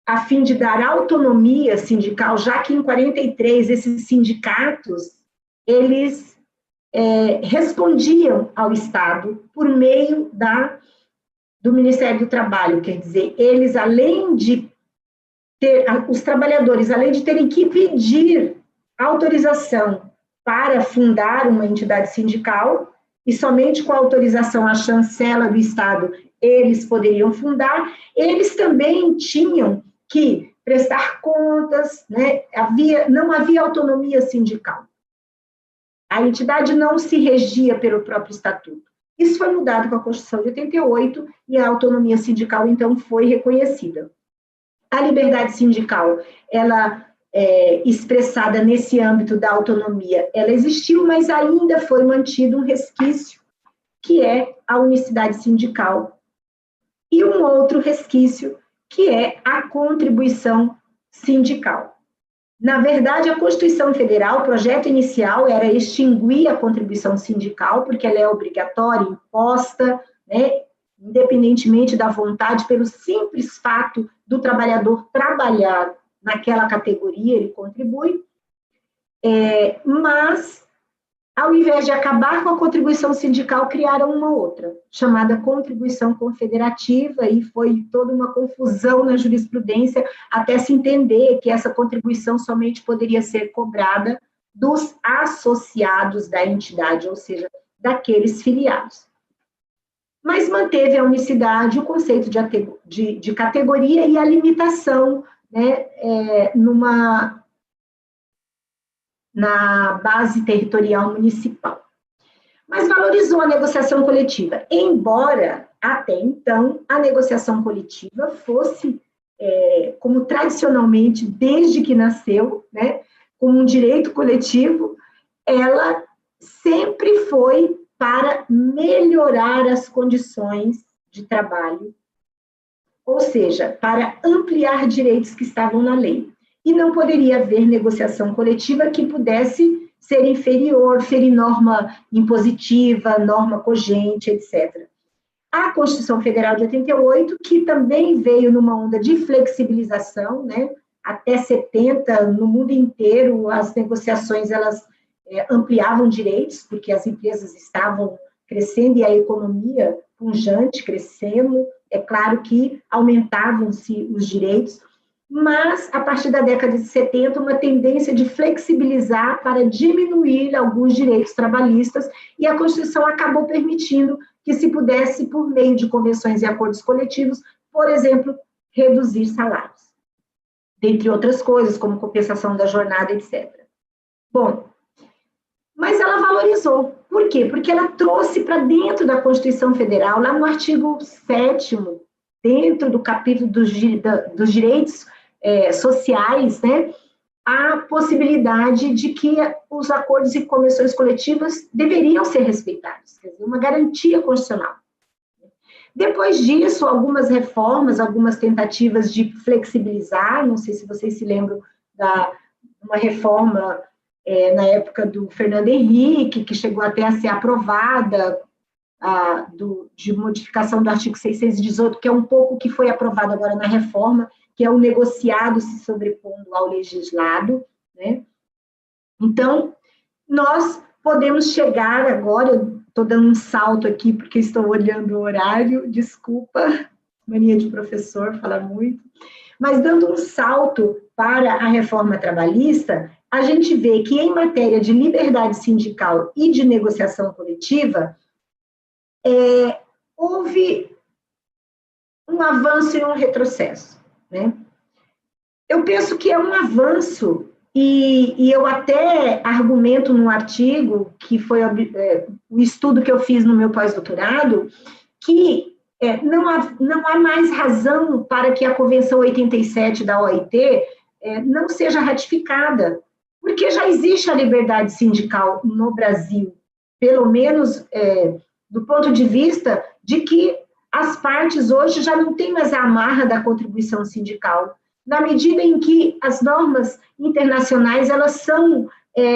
a fim de dar autonomia sindical, já que em 43 esses sindicatos, eles respondiam ao Estado por meio do Ministério do Trabalho, quer dizer, eles, além de os trabalhadores, além de terem que pedir autorização para fundar uma entidade sindical, e somente com a autorização, a chancela do Estado, eles poderiam fundar, eles também tinham que prestar contas, né? Não havia autonomia sindical. A entidade não se regia pelo próprio estatuto. Isso foi mudado com a Constituição de 88 e a autonomia sindical, então, foi reconhecida. A liberdade sindical, ela expressada nesse âmbito da autonomia, ela existiu, mas ainda foi mantido um resquício, que é a unicidade sindical, e um outro resquício, que é a contribuição sindical. Na verdade, a Constituição Federal, o projeto inicial era extinguir a contribuição sindical, porque ela é obrigatória, imposta, né, independentemente da vontade, pelo simples fato do trabalhador trabalhar naquela categoria, ele contribui, mas, ao invés de acabar com a contribuição sindical, criaram uma outra, chamada contribuição confederativa, e foi toda uma confusão na jurisprudência, até se entender que essa contribuição somente poderia ser cobrada dos associados da entidade, ou seja, daqueles filiados. Mas manteve a unicidade, o conceito de categoria e a limitação, né, na base territorial municipal. Mas valorizou a negociação coletiva, embora, até então, a negociação coletiva fosse, como tradicionalmente, desde que nasceu, né, como um direito coletivo, ela sempre foi para melhorar as condições de trabalho, ou seja, para ampliar direitos que estavam na lei. E não poderia haver negociação coletiva que pudesse ser inferior, ferir norma impositiva, norma cogente, etc. A Constituição Federal de 88, que também veio numa onda de flexibilização, né? Até 70, no mundo inteiro, as negociações, elas ampliavam direitos, porque as empresas estavam crescendo e a economia pujante, crescendo, é claro que aumentavam-se os direitos, mas, a partir da década de 70, uma tendência de flexibilizar para diminuir alguns direitos trabalhistas, e a Constituição acabou permitindo que se pudesse, por meio de convenções e acordos coletivos, por exemplo, reduzir salários, dentre outras coisas, como compensação da jornada, etc. Bom, mas ela valorizou. Por quê? Porque ela trouxe para dentro da Constituição Federal, lá no artigo 7º, dentro do capítulo dos direitos sociais, né, a possibilidade de que os acordos e convenções coletivas deveriam ser respeitados, quer dizer, uma garantia constitucional. Depois disso, algumas reformas, algumas tentativas de flexibilizar, não sei se vocês se lembram uma reforma na época do Fernando Henrique, que chegou até a ser aprovada, de modificação do artigo 618, que é um pouco que foi aprovado agora na reforma, que é o negociado se sobrepondo ao legislado, né? Então, nós podemos chegar agora, eu estou dando um salto aqui, porque estou olhando o horário, desculpa, mania de professor, falar muito, mas dando um salto para a reforma trabalhista, a gente vê que em matéria de liberdade sindical e de negociação coletiva, houve um avanço e um retrocesso, né? Eu penso que é um avanço, e eu até argumento num artigo, que foi o estudo que eu fiz no meu pós-doutorado, que não há mais razão para que a Convenção 87 da OIT não seja ratificada, porque já existe a liberdade sindical no Brasil, pelo menos do ponto de vista de que as partes hoje já não têm mais a amarra da contribuição sindical, na medida em que as normas internacionais, elas são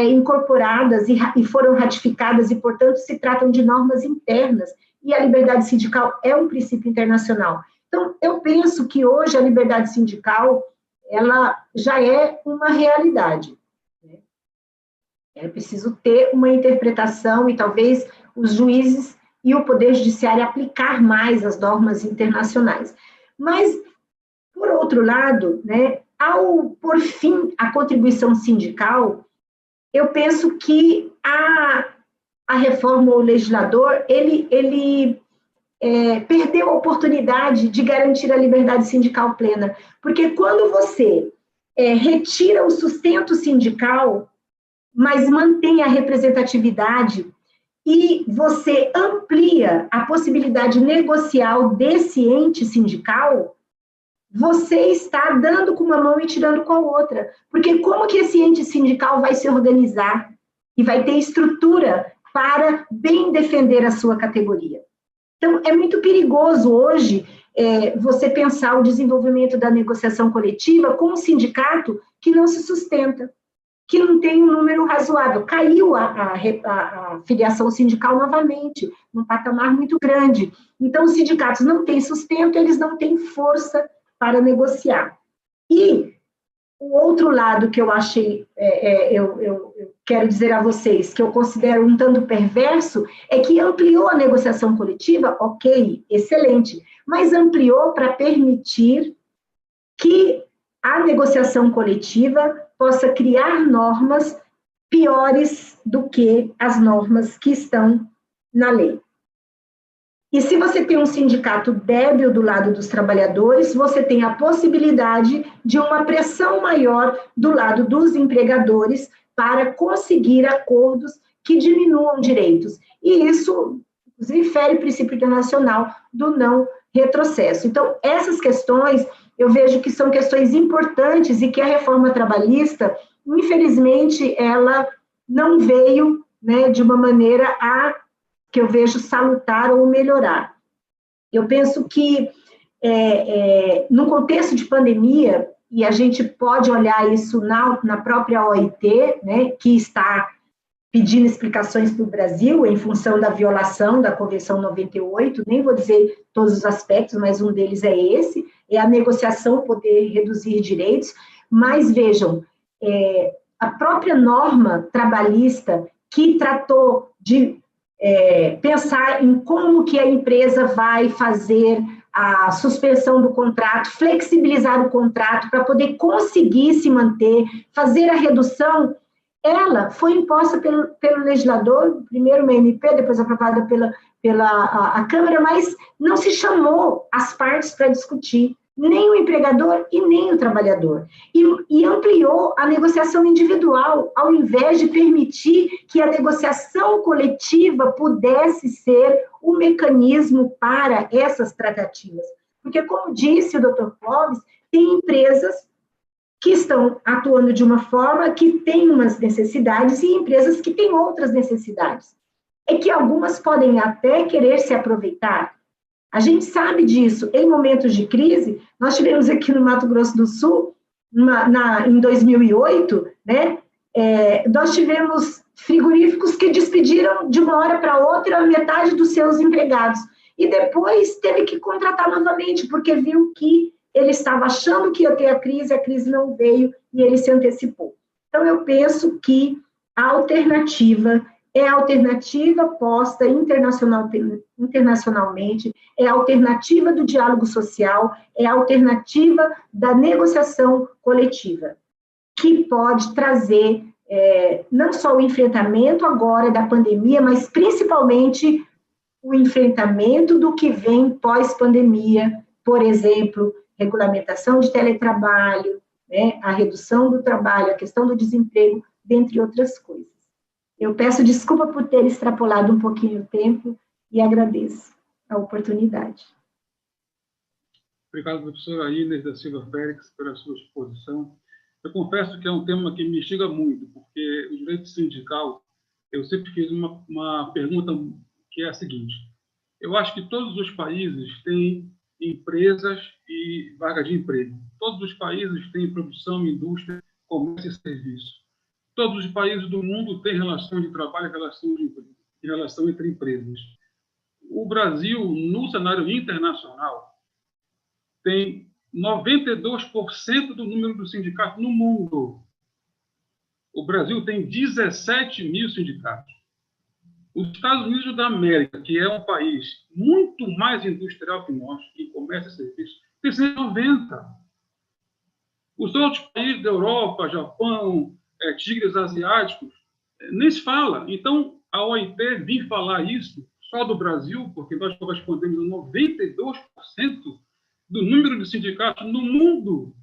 incorporadas e foram ratificadas, e, portanto, se tratam de normas internas, e a liberdade sindical é um princípio internacional. Então, eu penso que hoje a liberdade sindical, ela já é uma realidade, né? É preciso ter uma interpretação, e talvez os juízes e o Poder Judiciário aplicar mais as normas internacionais. Mas, por outro lado, né, ao pôr fim à contribuição sindical, eu penso que a reforma, o legislador, ele perdeu a oportunidade de garantir a liberdade sindical plena, porque quando você retira o sustento sindical, mas mantém a representatividade, e você amplia a possibilidade negocial desse ente sindical, você está dando com uma mão e tirando com a outra. Porque como que esse ente sindical vai se organizar e vai ter estrutura para bem defender a sua categoria? Então, é muito perigoso hoje você pensar o desenvolvimento da negociação coletiva com um sindicato que não se sustenta, que não tem um número razoável. Caiu a filiação sindical novamente, num patamar muito grande. Então, os sindicatos não têm sustento, eles não têm força para negociar. E o outro lado que eu achei, eu quero dizer a vocês, que eu considero um tanto perverso, é que ampliou a negociação coletiva, ok, excelente, mas ampliou para permitir que a negociação coletiva possa criar normas piores do que as normas que estão na lei. E se você tem um sindicato débil do lado dos trabalhadores, você tem a possibilidade de uma pressão maior do lado dos empregadores para conseguir acordos que diminuam direitos. E isso, inclusive, fere o princípio internacional do não retrocesso. Então, essas questões, eu vejo que são questões importantes e que a reforma trabalhista, infelizmente, ela não veio, né, de uma maneira que eu vejo salutar ou melhorar. Eu penso que, no contexto de pandemia, e a gente pode olhar isso na própria OIT, né, que está pedindo explicações para o Brasil em função da violação da Convenção 98, nem vou dizer todos os aspectos, mas um deles é esse, é a negociação poder reduzir direitos, mas vejam, a própria norma trabalhista que tratou de pensar em como que a empresa vai fazer a suspensão do contrato, flexibilizar o contrato para poder conseguir se manter, fazer a redução, ela foi imposta pelo legislador, primeiro uma MP, depois aprovada pela Câmara, mas não se chamou as partes para discutir, nem o empregador e nem o trabalhador. E ampliou a negociação individual, ao invés de permitir que a negociação coletiva pudesse ser o mecanismo para essas tratativas. Porque, como disse o Dr. Clóvis, tem empresas que estão atuando de uma forma que tem umas necessidades e empresas que têm outras necessidades. É que algumas podem até querer se aproveitar. A gente sabe disso. Em momentos de crise, nós tivemos aqui no Mato Grosso do Sul, em 2008, né, nós tivemos frigoríficos que despediram de uma hora para outra metade dos seus empregados. E depois teve que contratar novamente, porque viu que ele estava achando que ia ter a crise não veio e ele se antecipou. Então, eu penso que a alternativa é a alternativa posta internacionalmente, é a alternativa do diálogo social, é a alternativa da negociação coletiva, que pode trazer não só o enfrentamento agora da pandemia, mas principalmente o enfrentamento do que vem pós-pandemia, por exemplo, regulamentação de teletrabalho, né, a redução do trabalho, a questão do desemprego, dentre outras coisas. Eu peço desculpa por ter extrapolado um pouquinho o tempo e agradeço a oportunidade. Obrigado, professora Inês da Silva Félix, pela sua exposição. Eu confesso que é um tema que me instiga muito, porque o direito sindical, eu sempre fiz uma pergunta que é a seguinte: eu acho que todos os países têm empresas e vaga de emprego. Todos os países têm produção, indústria, comércio e serviço. Todos os países do mundo têm relação de trabalho e relação entre empresas. O Brasil, no cenário internacional, tem 92% do número dos sindicatos no mundo. O Brasil tem 17 mil sindicatos. Os Estados Unidos da América, que é um país muito mais industrial que nós, em comércio e serviço, tem 190. Os outros países da Europa, Japão, tigres asiáticos, nem se fala. Então, a OIT vir falar isso só do Brasil, porque nós correspondemos a 92% do número de sindicatos no mundo.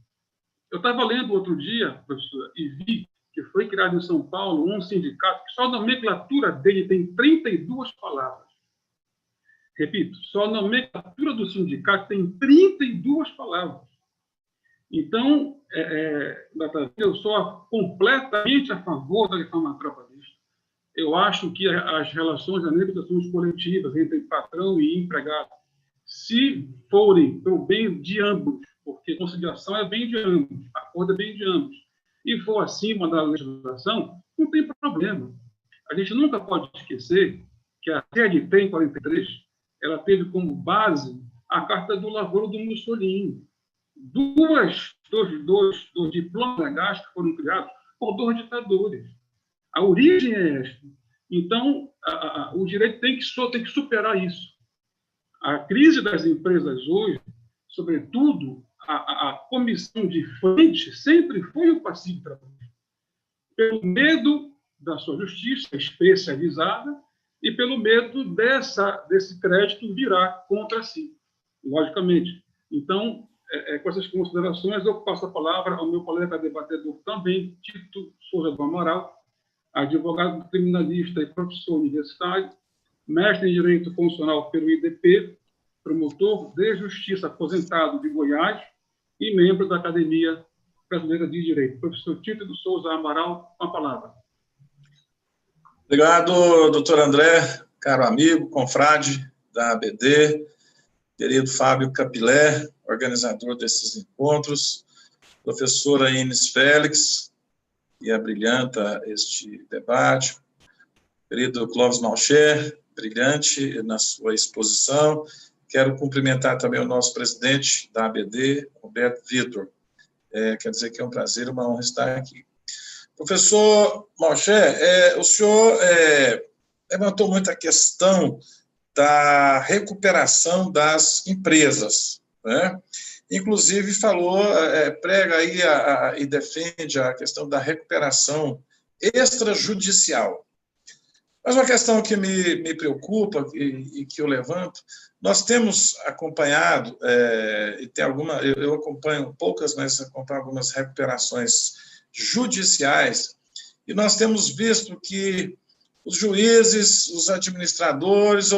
Eu estava lendo outro dia, professora, e vi que foi criado em São Paulo um sindicato que só a nomenclatura dele tem 32 palavras. Repito, só a nomenclatura do sindicato tem 32 palavras. Então, eu sou completamente a favor da reforma trabalhista. Eu acho que as relações, as negociações coletivas entre patrão e empregado, se forem para o bem de ambos, porque conciliação é bem de ambos, acordo é bem de ambos, e for acima da legislação, não tem problema. A gente nunca pode esquecer que a CLT, em 43, ela teve como base a Carta do Lavoro do Mussolini. Dois diplomas legais que foram criados por dois ditadores. A origem é esta. Então, o direito tem que superar isso. A crise das empresas hoje, sobretudo, a comissão de frente sempre foi o passivo trabalhista. Pelo medo da sua justiça especializada e pelo medo desse crédito virar contra si, logicamente. Então, com essas considerações, eu passo a palavra ao meu colega debatedor também, Tito Souza do Amaral, advogado criminalista e professor universitário, mestre em Direito Constitucional pelo IDP, promotor de Justiça aposentado de Goiás e membro da Academia Brasileira de Direito. Professor Tito do Souza Amaral, com a palavra. Obrigado, doutor André, caro amigo, confrade da ABD, querido Fábio Capilé, organizador desses encontros, professora Inês Félix, que abrilhanta este debate, querido Clóvis Malcher, brilhante na sua exposição. Quero cumprimentar também o nosso presidente da ABD, Roberto Vitor. Quer dizer que é um prazer e uma honra estar aqui. Professor Malcher, o senhor levantou muito a questão da recuperação das empresas, né? Inclusive falou, prega aí e defende a questão da recuperação extrajudicial. Mas uma questão que me preocupa e que eu levanto, nós temos acompanhado, e tem eu acompanho poucas, mas acompanho algumas recuperações judiciais, e nós temos visto que os juízes, os administradores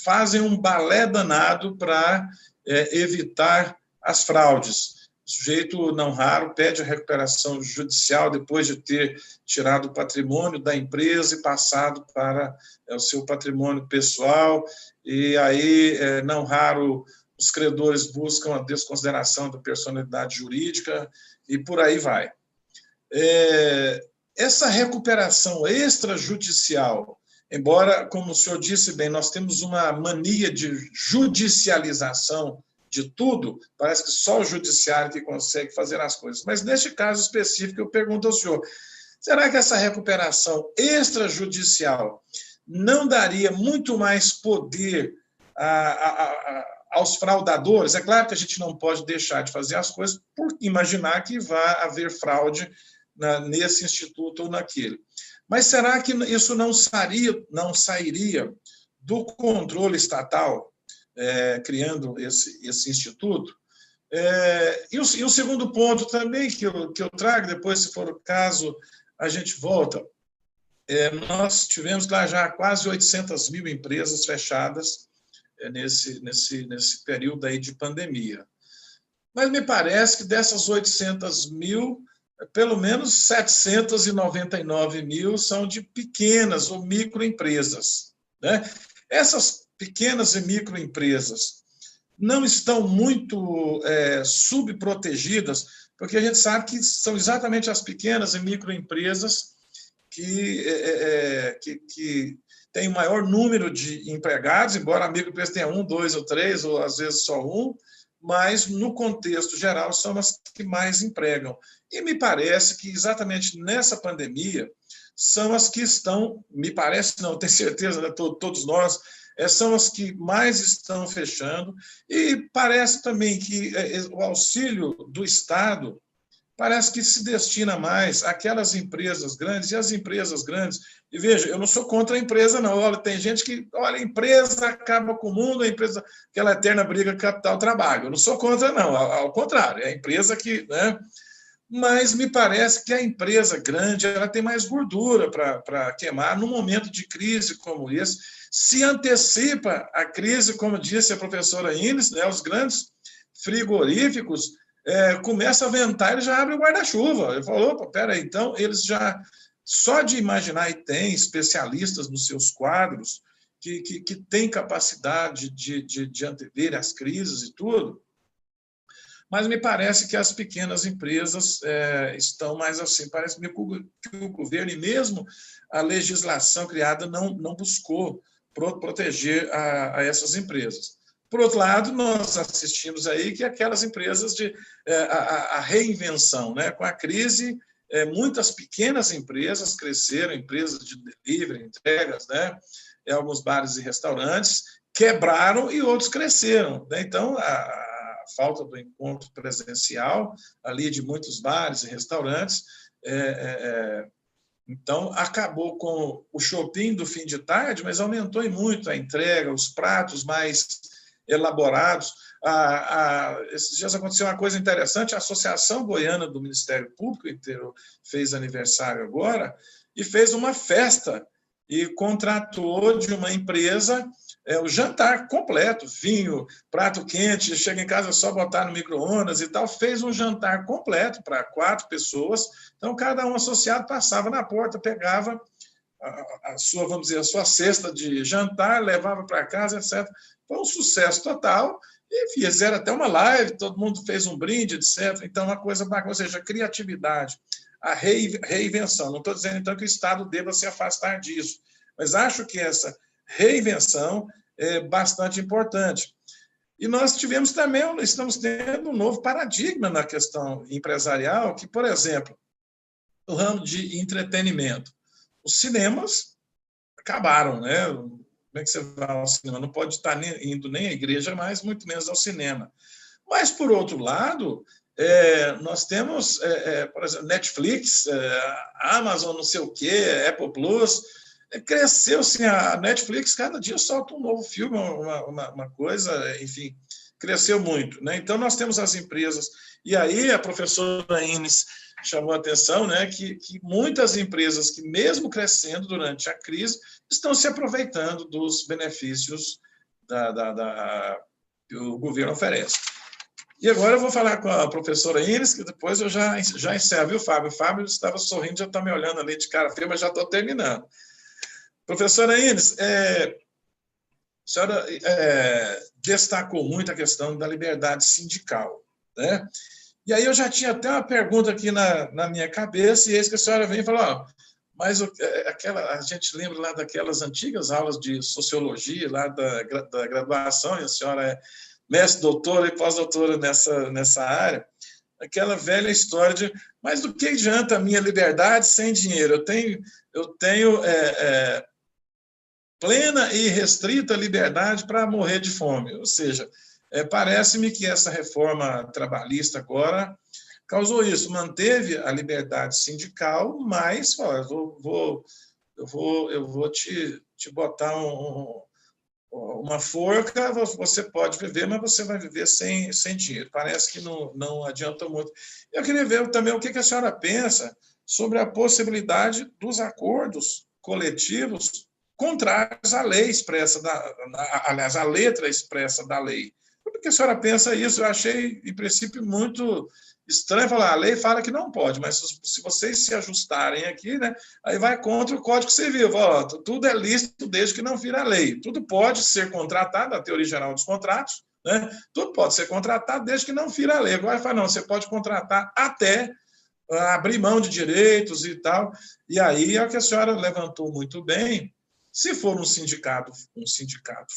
fazem um balé danado para evitar as fraudes. O sujeito, não raro, pede a recuperação judicial depois de ter tirado o patrimônio da empresa e passado para o seu patrimônio pessoal, e aí, não raro, os credores buscam a desconsideração da personalidade jurídica e por aí vai. Essa recuperação extrajudicial, embora, como o senhor disse bem, nós temos uma mania de judicialização de tudo, parece que só o judiciário que consegue fazer as coisas. Mas, neste caso específico, eu pergunto ao senhor, será que essa recuperação extrajudicial não daria muito mais poder aos fraudadores? É claro que a gente não pode deixar de fazer as coisas por imaginar que vai haver fraude nesse instituto ou naquele. Mas será que isso não sairia do controle estatal, criando esse instituto? E o segundo ponto também que eu trago, depois, se for o caso, a gente volta. Nós tivemos lá já quase 800 mil empresas fechadas nesse período aí de pandemia. Mas me parece que dessas 800 mil, pelo menos 799 mil são de pequenas ou microempresas, né? Essas pequenas e microempresas não estão muito subprotegidas, porque a gente sabe que são exatamente as pequenas e microempresas que têm o maior número de empregados, embora a microempresa tenha 1, 2 ou 3, ou às vezes só 1, mas, no contexto geral, são as que mais empregam. E me parece que, exatamente nessa pandemia, são as que estão, me parece, não, tenho certeza, né, todos nós, são as que mais estão fechando, e parece também que o auxílio do Estado parece que se destina mais àquelas empresas grandes, e as empresas grandes, e veja, eu não sou contra a empresa, não. Olha, tem gente que, olha, a empresa acaba com o mundo, a empresa, aquela eterna briga capital-trabalho. Eu não sou contra, não, ao contrário, é a empresa que, né? Mas me parece que a empresa grande ela tem mais gordura para queimar num momento de crise como esse, se antecipa a crise, como disse a professora Inês, né, os grandes frigoríficos começam a ventar e já abrem o guarda-chuva. Eu falo, opa, peraí, então eles já, só de imaginar, e tem especialistas nos seus quadros que têm capacidade de antever as crises e tudo, mas me parece que as pequenas empresas estão mais assim, parece-me que o governo e mesmo a legislação criada não buscou proteger a essas empresas. Por outro lado, nós assistimos aí que aquelas empresas a reinvenção, né? Com a crise, muitas pequenas empresas cresceram, empresas de delivery, entregas, né? Alguns bares e restaurantes quebraram e outros cresceram, né? Então, a falta do encontro presencial ali de muitos bares e restaurantes, então, acabou com o shopping do fim de tarde, mas aumentou muito a entrega, os pratos mais elaborados. Esses dias aconteceu uma coisa interessante, a Associação Goiana do Ministério Público inteiro fez aniversário agora e fez uma festa e contratou de uma empresa o jantar completo, vinho, prato quente, chega em casa só botar no micro-ondas e tal, fez um jantar completo para 4 pessoas, então cada um associado passava na porta, pegava a sua, vamos dizer, a sua cesta de jantar, levava para casa, etc. Foi um sucesso total e fizeram até uma live, todo mundo fez um brinde, etc. Então, uma coisa bacana, ou seja, criatividade. a reinvenção. Não estou dizendo, então, que o Estado deva se afastar disso, mas acho que essa reinvenção é bastante importante. E nós estamos tendo um novo paradigma na questão empresarial, que, por exemplo, no ramo de entretenimento, os cinemas acabaram, né? Como é que você vai ao cinema? Não pode estar indo nem à igreja mais, muito menos ao cinema. Mas, por outro lado, nós temos, por exemplo, Netflix, Amazon, não sei o quê, Apple Plus. Cresceu, assim, a Netflix, cada dia solta um novo filme, uma coisa, enfim, cresceu muito, né? Então, nós temos as empresas. E aí, a professora Ines chamou a atenção, né, que muitas empresas que, mesmo crescendo durante a crise, estão se aproveitando dos benefícios que o governo oferece. E agora eu vou falar com a professora Ines, que depois eu já encerro, viu, Fábio? O Fábio estava sorrindo, já está me olhando ali de cara feia, mas já estou terminando. Professora Ines, a senhora destacou muito a questão da liberdade sindical, né? E aí eu já tinha até uma pergunta aqui na minha cabeça, e eis que a senhora vem e falou, mas a gente lembra lá daquelas antigas aulas de sociologia, lá da graduação, e a senhora é mestre, doutora e pós-doutora nessa área, aquela velha história de, mas do que adianta a minha liberdade sem dinheiro? Eu tenho plena e restrita liberdade para morrer de fome. Ou seja, parece-me que essa reforma trabalhista agora causou isso, manteve a liberdade sindical, mas eu vou te botar uma forca, você pode viver, mas você vai viver sem dinheiro. Parece que não adianta muito. Eu queria ver também o que a senhora pensa sobre a possibilidade dos acordos coletivos contrários à lei expressa, aliás, à letra expressa da lei. Por que a senhora pensa isso? Eu achei, em princípio, muito estranho falar, a lei fala que não pode, mas se vocês se ajustarem aqui, né, aí vai contra o Código Civil. Tudo é lícito desde que não vira lei. Tudo pode ser contratado, a teoria geral dos contratos, né? Tudo pode ser contratado desde que não vira lei. Agora fala, não, você pode contratar até abrir mão de direitos e tal. E aí é o que a senhora levantou muito bem. Se for um sindicato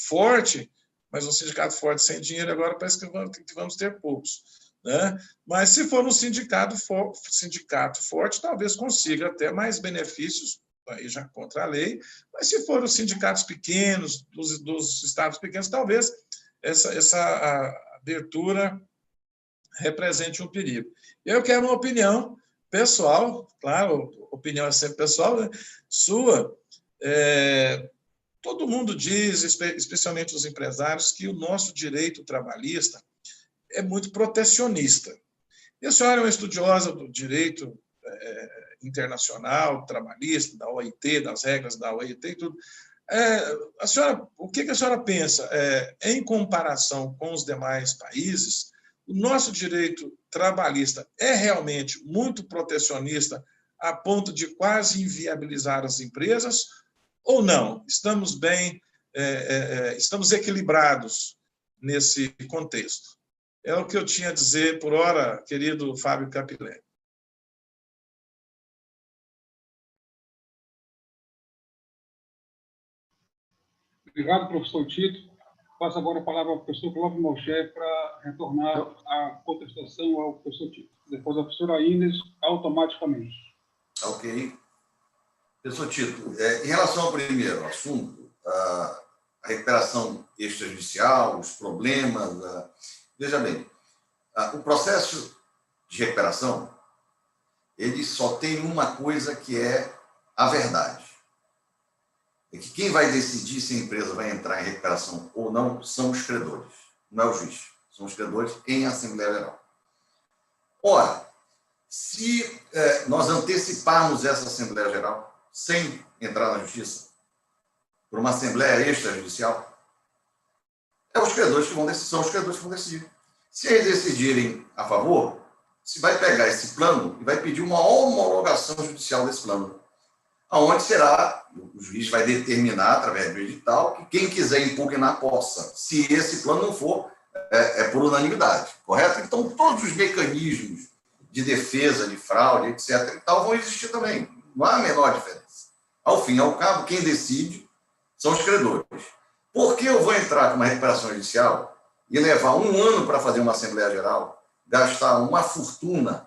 forte, mas um sindicato forte sem dinheiro, agora parece que vamos ter poucos, né? Mas se for um sindicato forte, talvez consiga até mais benefícios, aí já contra a lei, mas se for os sindicatos pequenos, dos estados pequenos, talvez essa abertura represente um perigo. Eu quero uma opinião pessoal, claro, opinião é sempre pessoal, né? Sua. Todo mundo diz, especialmente os empresários, que o nosso direito trabalhista é muito protecionista. E a senhora é uma estudiosa do direito internacional, trabalhista, da OIT, das regras da OIT e tudo. O que a senhora pensa? Em comparação com os demais países, o nosso direito trabalhista é realmente muito protecionista a ponto de quase inviabilizar as empresas ou não? Estamos bem, estamos equilibrados nesse contexto. É o que eu tinha a dizer por hora, querido Fábio Capilé. Obrigado, professor Tito. Passo agora a palavra ao professor Clóvis Malcher para retornar a contestação ao professor Tito. Depois a professora Ines, automaticamente. Ok. Professor Tito, em relação ao primeiro assunto, a recuperação extrajudicial, os problemas, veja bem, o processo de recuperação, ele só tem uma coisa que é a verdade. É que quem vai decidir se a empresa vai entrar em recuperação ou não são os credores, não é o juiz, são os credores em Assembleia Geral. Ora, se nós anteciparmos essa Assembleia Geral sem entrar na Justiça, por uma Assembleia extrajudicial, são os credores que vão decidir. Se eles decidirem a favor, se vai pegar esse plano e vai pedir uma homologação judicial desse plano, aonde será, o juiz vai determinar, através do edital, que quem quiser impugnar possa, se esse plano não for, por unanimidade, correto? Então, todos os mecanismos de defesa de fraude, etc. e tal, vão existir também. Não há a menor diferença. Ao fim e ao cabo, quem decide são os credores. Por que eu vou entrar com uma recuperação judicial e levar 1 ano para fazer uma Assembleia Geral, gastar uma fortuna,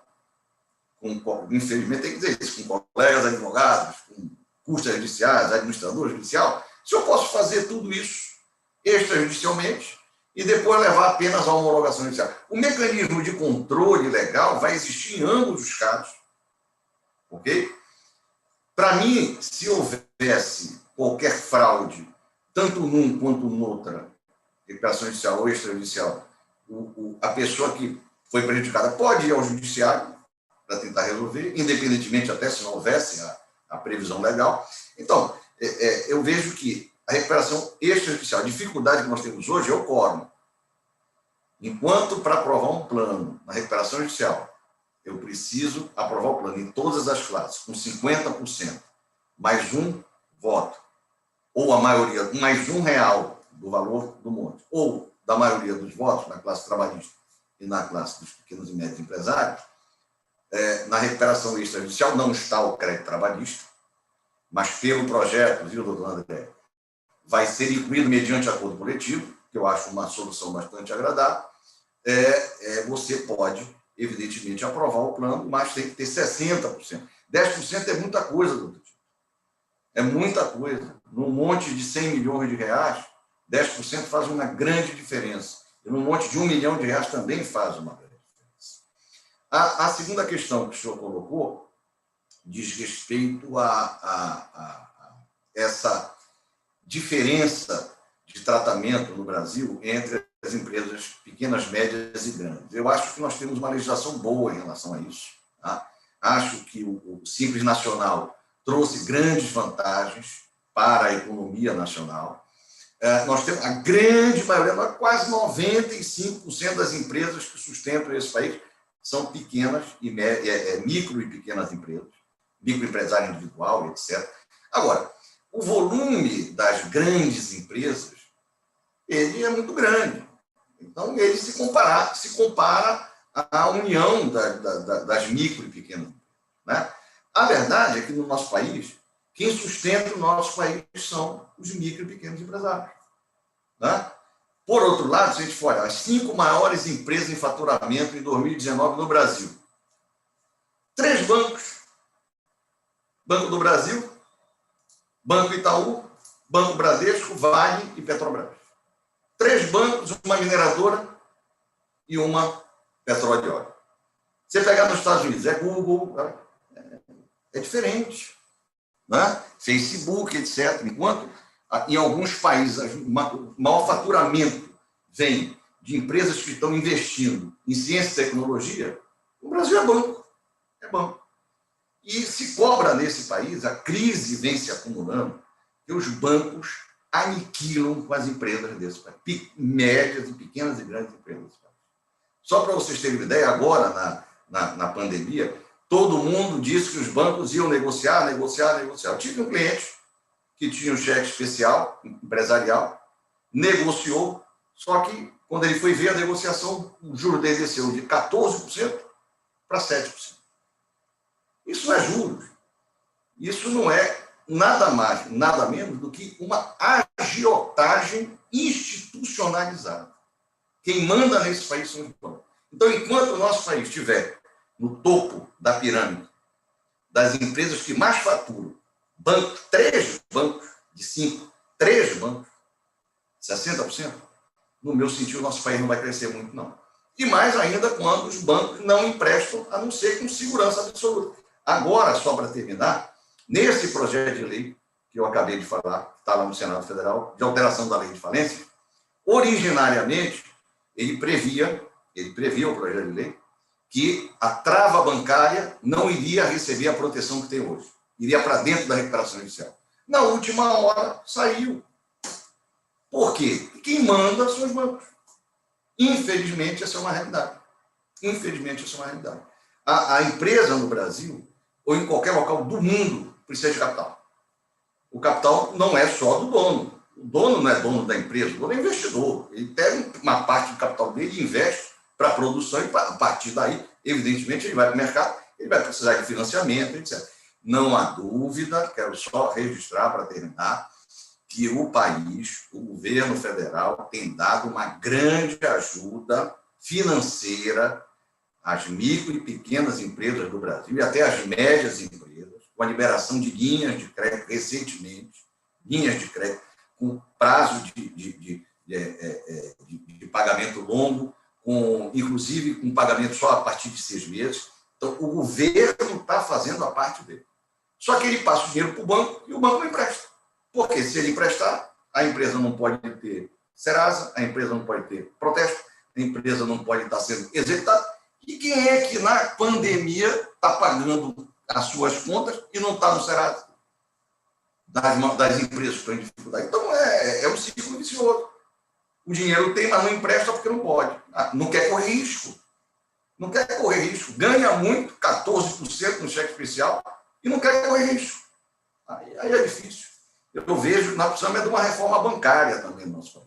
infelizmente tem que dizer isso, com colegas advogados, com custas judiciais, administrador judicial, se eu posso fazer tudo isso extrajudicialmente e depois levar apenas à homologação judicial? O mecanismo de controle legal vai existir em ambos os casos, ok? Para mim, se houvesse qualquer fraude, tanto num quanto noutra, recuperação judicial ou extrajudicial, a pessoa que foi prejudicada pode ir ao judiciário para tentar resolver, independentemente até se não houvesse a previsão legal. Então, eu vejo que a recuperação extrajudicial, a dificuldade que nós temos hoje é o quórum. Enquanto para aprovar um plano na recuperação judicial, eu preciso aprovar o plano em todas as classes, com 50%, mais um voto, ou a maioria, mais R$1 do valor do monte, ou da maioria dos votos na classe trabalhista e na classe dos pequenos e médios empresários, na recuperação extrajudicial não está o crédito trabalhista, mas pelo projeto, viu, doutor André, vai ser incluído mediante acordo coletivo, que eu acho uma solução bastante agradável. Você pode, evidentemente, aprovar o plano, mas tem que ter 60%. 10% é muita coisa, doutor. É muita coisa. Num monte de 100 milhões de reais, 10% faz uma grande diferença. E num monte de R$1 milhão também faz uma grande diferença. A segunda questão que o senhor colocou diz respeito a essa diferença de tratamento no Brasil entre as empresas pequenas, médias e grandes. Eu acho que nós temos uma legislação boa em relação a isso. Tá? Acho que o Simples Nacional trouxe grandes vantagens para a economia nacional. Nós temos a grande maioria, quase 95% das empresas que sustentam esse país são pequenas e micro e pequenas empresas, microempresário individual, etc. Agora, o volume das grandes empresas, ele é muito grande. Então, ele se compara à união das micro e pequenas empresas. Né? A verdade é que no nosso país, quem sustenta o nosso país são os micro e pequenos empresários. Né? Por outro lado, se a gente for olhar as 5 maiores empresas em faturamento em 2019 no Brasil, 3 bancos, Banco do Brasil, Banco Itaú, Banco Bradesco, Vale e Petrobras. 3 bancos, uma mineradora e uma petróleo e óleo. Você pegar nos Estados Unidos, é Google, é diferente. Né? Facebook, etc. Enquanto em alguns países o maior faturamento vem de empresas que estão investindo em ciência e tecnologia, o Brasil é banco. É banco. E se cobra nesse país, a crise vem se acumulando, que os bancos aniquilam com as empresas desse país, médias e pequenas e grandes empresas desse país. Só para vocês terem uma ideia, agora, na pandemia, todo mundo disse que os bancos iam negociar. Eu tive um cliente que tinha um cheque especial, empresarial, negociou, só que, quando ele foi ver a negociação, o juro dele desceu de 14% para 7%. Isso não é juros. Isso não é nada mais, nada menos do que uma agiotagem institucionalizada. Quem manda nesse país são os bancos. Então, enquanto o nosso país estiver no topo da pirâmide das empresas que mais faturam, 3 bancos de 5, 3 bancos, 60%, no meu sentido, o nosso país não vai crescer muito, não. E mais ainda quando os bancos não emprestam, a não ser com segurança absoluta. Agora, só para terminar, nesse projeto de lei que eu acabei de falar, que está lá no Senado Federal, de alteração da lei de falência, originariamente, ele previa o projeto de lei, que a trava bancária não iria receber a proteção que tem hoje. Iria para dentro da recuperação judicial. Na última hora, saiu. Por quê? Quem manda são os bancos. Infelizmente, essa é uma realidade. A empresa no Brasil, ou em qualquer local do mundo, precisa de capital. O capital não é só do dono. O dono não é dono da empresa, o dono é investidor. Ele pega uma parte do capital dele e investe para a produção, e a partir daí, evidentemente, ele vai para o mercado, ele vai precisar de financiamento, etc. Não há dúvida, quero só registrar para terminar, que o país, o governo federal, tem dado uma grande ajuda financeira às micro e pequenas empresas do Brasil, e até às médias empresas, com a liberação de linhas de crédito recentemente, linhas de crédito com prazo de pagamento longo, inclusive com pagamento só a partir de 6 meses. Então, o governo está fazendo a parte dele. Só que ele passa o dinheiro para o banco e o banco não empresta. Porque se ele emprestar, a empresa não pode ter Serasa, a empresa não pode ter protesto, a empresa não pode estar sendo executada. E quem é que na pandemia está pagando as suas contas e não está no Serasa? Das empresas que estão em dificuldade. Então, é um ciclo vicioso. O dinheiro tem, mas não empresta porque não pode. Não quer correr risco. Não quer correr risco. Ganha muito, 14% no cheque especial, e não quer correr risco. Aí é difícil. Eu vejo, nós precisamos de uma reforma bancária também no nosso país.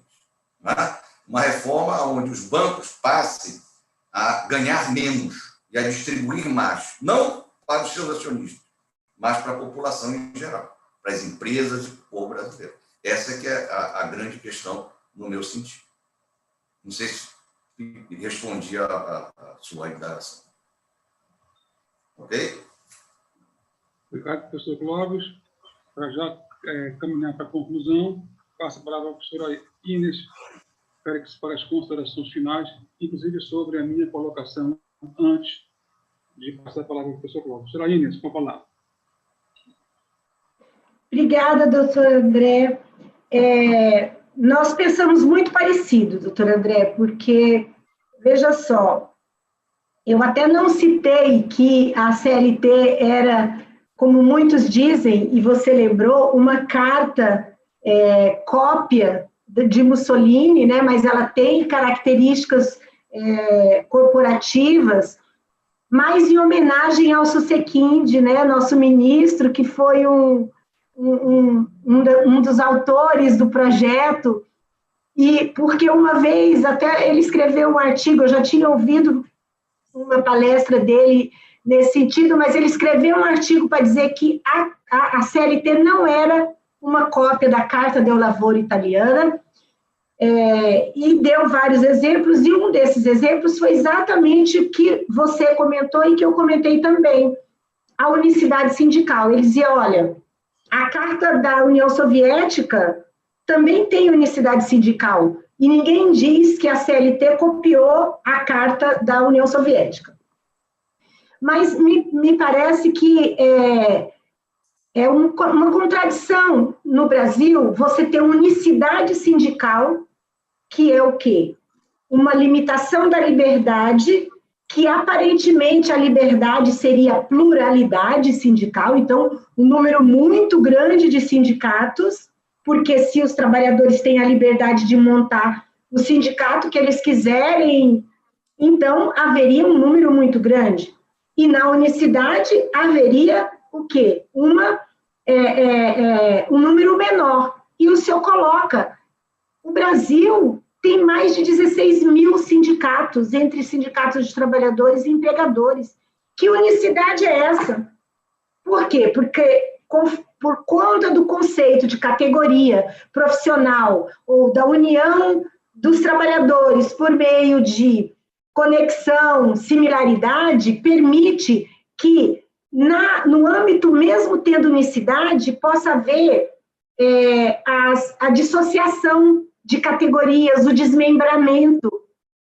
Né? Uma reforma onde os bancos passem a ganhar menos e a distribuir mais. Não para os seus acionistas, mas para a população em geral, para as empresas e para o povo brasileiro. Essa é que é a grande questão no meu sentido. Não sei se respondi a sua indagação. Ok? Obrigado, professor Clóvis. Para já caminhar para a conclusão, passo a palavra à professora Inês Félix para as considerações finais, inclusive sobre a minha colocação antes de passar a palavra ao professor Clóvis. Professora Inês, com a palavra. Obrigada, doutor André. Nós pensamos muito parecido, doutor André, porque, veja só, eu até não citei que a CLT era, como muitos dizem, e você lembrou, uma carta cópia de Mussolini, né, mas ela tem características corporativas, mas em homenagem ao Susequinde, né, nosso ministro, que foi um dos autores do projeto, e porque uma vez até ele escreveu um artigo, eu já tinha ouvido uma palestra dele nesse sentido, mas ele escreveu um artigo para dizer que a CLT não era uma cópia da Carta del Lavoro italiana, e deu vários exemplos, e um desses exemplos foi exatamente o que você comentou e que eu comentei também, a unicidade sindical. Ele dizia, olha, a Carta da União Soviética também tem unicidade sindical, e ninguém diz que a CLT copiou a Carta da União Soviética. Mas me parece que é uma contradição no Brasil você ter unicidade sindical, que é o quê? Uma limitação da liberdade, que aparentemente a liberdade seria a pluralidade sindical, então um número muito grande de sindicatos, porque se os trabalhadores têm a liberdade de montar o sindicato que eles quiserem, então haveria um número muito grande. E na unicidade haveria o quê? Um número menor. E o senhor coloca, o Brasil tem mais de 16 mil sindicatos, entre sindicatos de trabalhadores e empregadores. Que unicidade é essa? Por quê? Porque por conta do conceito de categoria profissional ou da união dos trabalhadores por meio de conexão, similaridade, permite que, no âmbito, mesmo tendo unicidade, possa haver a dissociação de categorias, o desmembramento,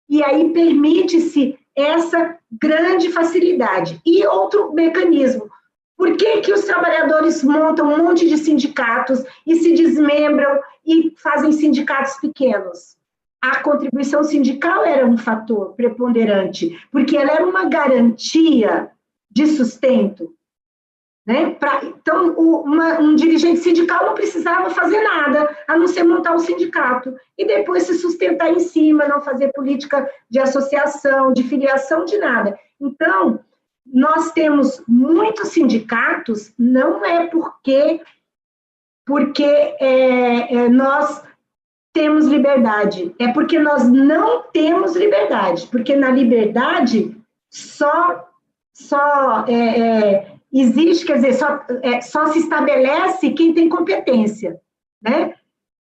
e aí permite-se essa grande facilidade. E outro mecanismo, por que os trabalhadores montam um monte de sindicatos e se desmembram e fazem sindicatos pequenos? A contribuição sindical era um fator preponderante, porque ela era uma garantia de sustento. Né? Então, um dirigente sindical não precisava fazer nada, a não ser montar um sindicato, e depois se sustentar em cima, não fazer política de associação, de filiação, de nada. Então, nós temos muitos sindicatos, não é porque nós temos liberdade, é porque nós não temos liberdade, porque na liberdade só existe, quer dizer, só se estabelece quem tem competência, né?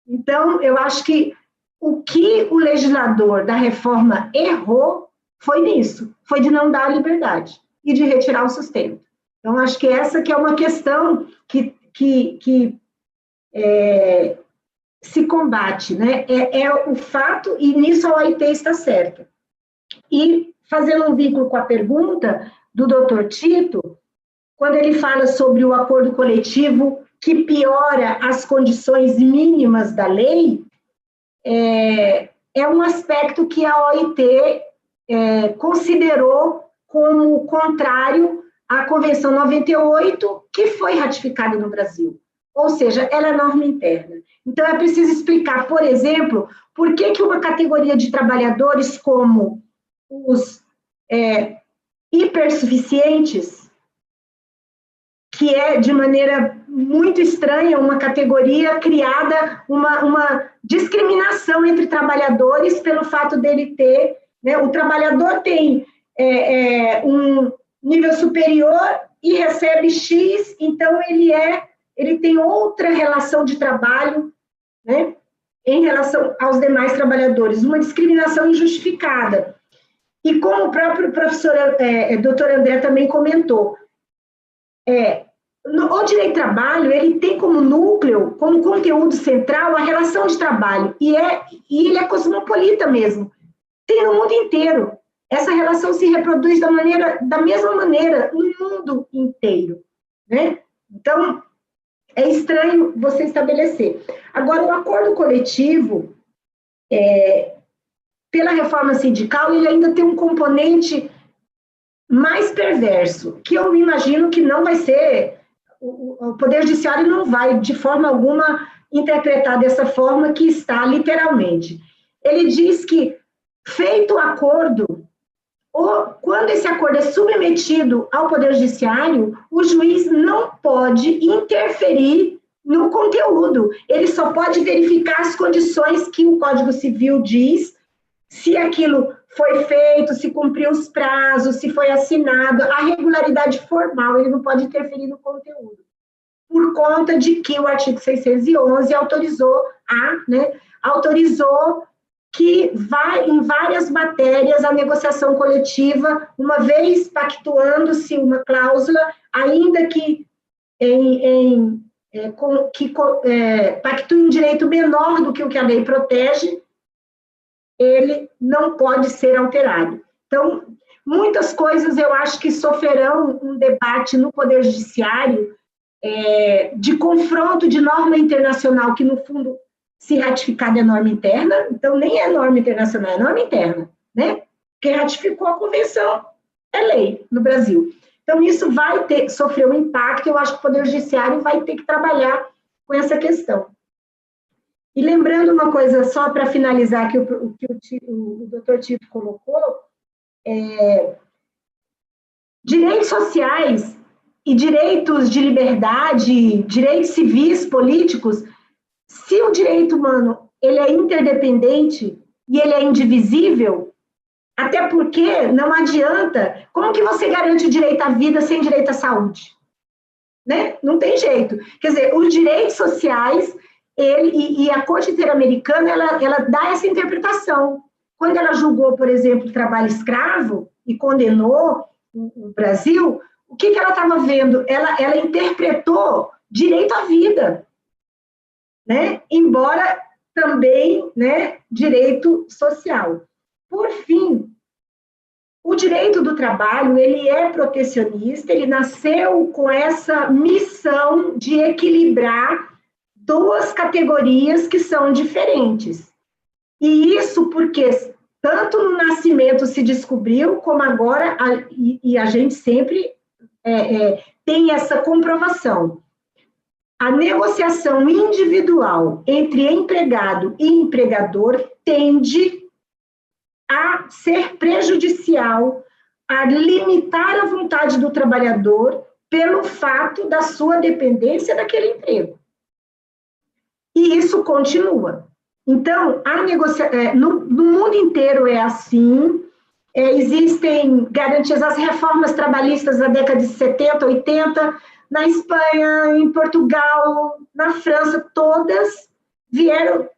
Então, eu acho que o que o legislador da reforma errou foi nisso, foi de não dar a liberdade e de retirar o sustento. Então, acho que essa que é uma questão que se combate, né? É o fato, e nisso a OIT está certa. E, fazendo um vínculo com a pergunta do doutor Tito, quando ele fala sobre o acordo coletivo que piora as condições mínimas da lei, é um aspecto que a OIT considerou como contrário à Convenção 98, que foi ratificada no Brasil. Ou seja, ela é norma interna. Então, é preciso explicar, por exemplo, por que uma categoria de trabalhadores como os hipersuficientes, que é, de maneira muito estranha, uma categoria criada, uma discriminação entre trabalhadores pelo fato dele ter, né, o trabalhador tem um nível superior e recebe X, então ele tem outra relação de trabalho, né, em relação aos demais trabalhadores, uma discriminação injustificada. E como o próprio professor, doutor André também comentou, o direito de trabalho, ele tem como núcleo, como conteúdo central, a relação de trabalho, e ele é cosmopolita mesmo, tem no mundo inteiro. Essa relação se reproduz da mesma maneira no mundo inteiro, né? Então, é estranho você estabelecer. Agora, o acordo coletivo, pela reforma sindical, ele ainda tem um componente mais perverso, que eu imagino que não vai ser, o Poder Judiciário não vai, de forma alguma, interpretar dessa forma que está, literalmente. Ele diz que, feito o acordo, ou quando esse acordo é submetido ao Poder Judiciário, o juiz não pode interferir no conteúdo, ele só pode verificar as condições que o Código Civil diz, se aquilo foi feito, se cumpriu os prazos, se foi assinado, a regularidade formal, ele não pode interferir no conteúdo, por conta de que o artigo 611 autorizou que vai em várias matérias a negociação coletiva, uma vez pactuando-se uma cláusula, ainda que pactue um direito menor do que o que a lei protege, ele não pode ser alterado. Então, muitas coisas eu acho que sofrerão um debate no Poder Judiciário de confronto de norma internacional, que no fundo, se ratificada é norma interna, então nem é norma internacional, é norma interna, né? Quem ratificou a convenção é lei no Brasil. Então, isso vai sofrer um impacto, eu acho que o Poder Judiciário vai ter que trabalhar com essa questão. E lembrando uma coisa, só para finalizar, que o doutor Tito colocou, direitos sociais e direitos de liberdade, direitos civis, políticos, se o direito humano ele é interdependente e ele é indivisível, até porque não adianta, como que você garante o direito à vida sem direito à saúde? Né? Não tem jeito. Quer dizer, os direitos sociais, e a Corte Interamericana, ela dá essa interpretação. Quando ela julgou, por exemplo, o trabalho escravo e condenou o Brasil, o que ela estava vendo? Ela interpretou direito à vida, né? Embora também, né, direito social. Por fim, o direito do trabalho, ele é protecionista, ele nasceu com essa missão de equilibrar duas categorias que são diferentes. E isso porque tanto no nascimento se descobriu, como agora, e a gente sempre tem essa comprovação. A negociação individual entre empregado e empregador tende a ser prejudicial, a limitar a vontade do trabalhador pelo fato da sua dependência daquele emprego. E isso continua. Então, no mundo inteiro é assim, existem garantias, as reformas trabalhistas da década de 70, 80, na Espanha, em Portugal, na França, todas vieram,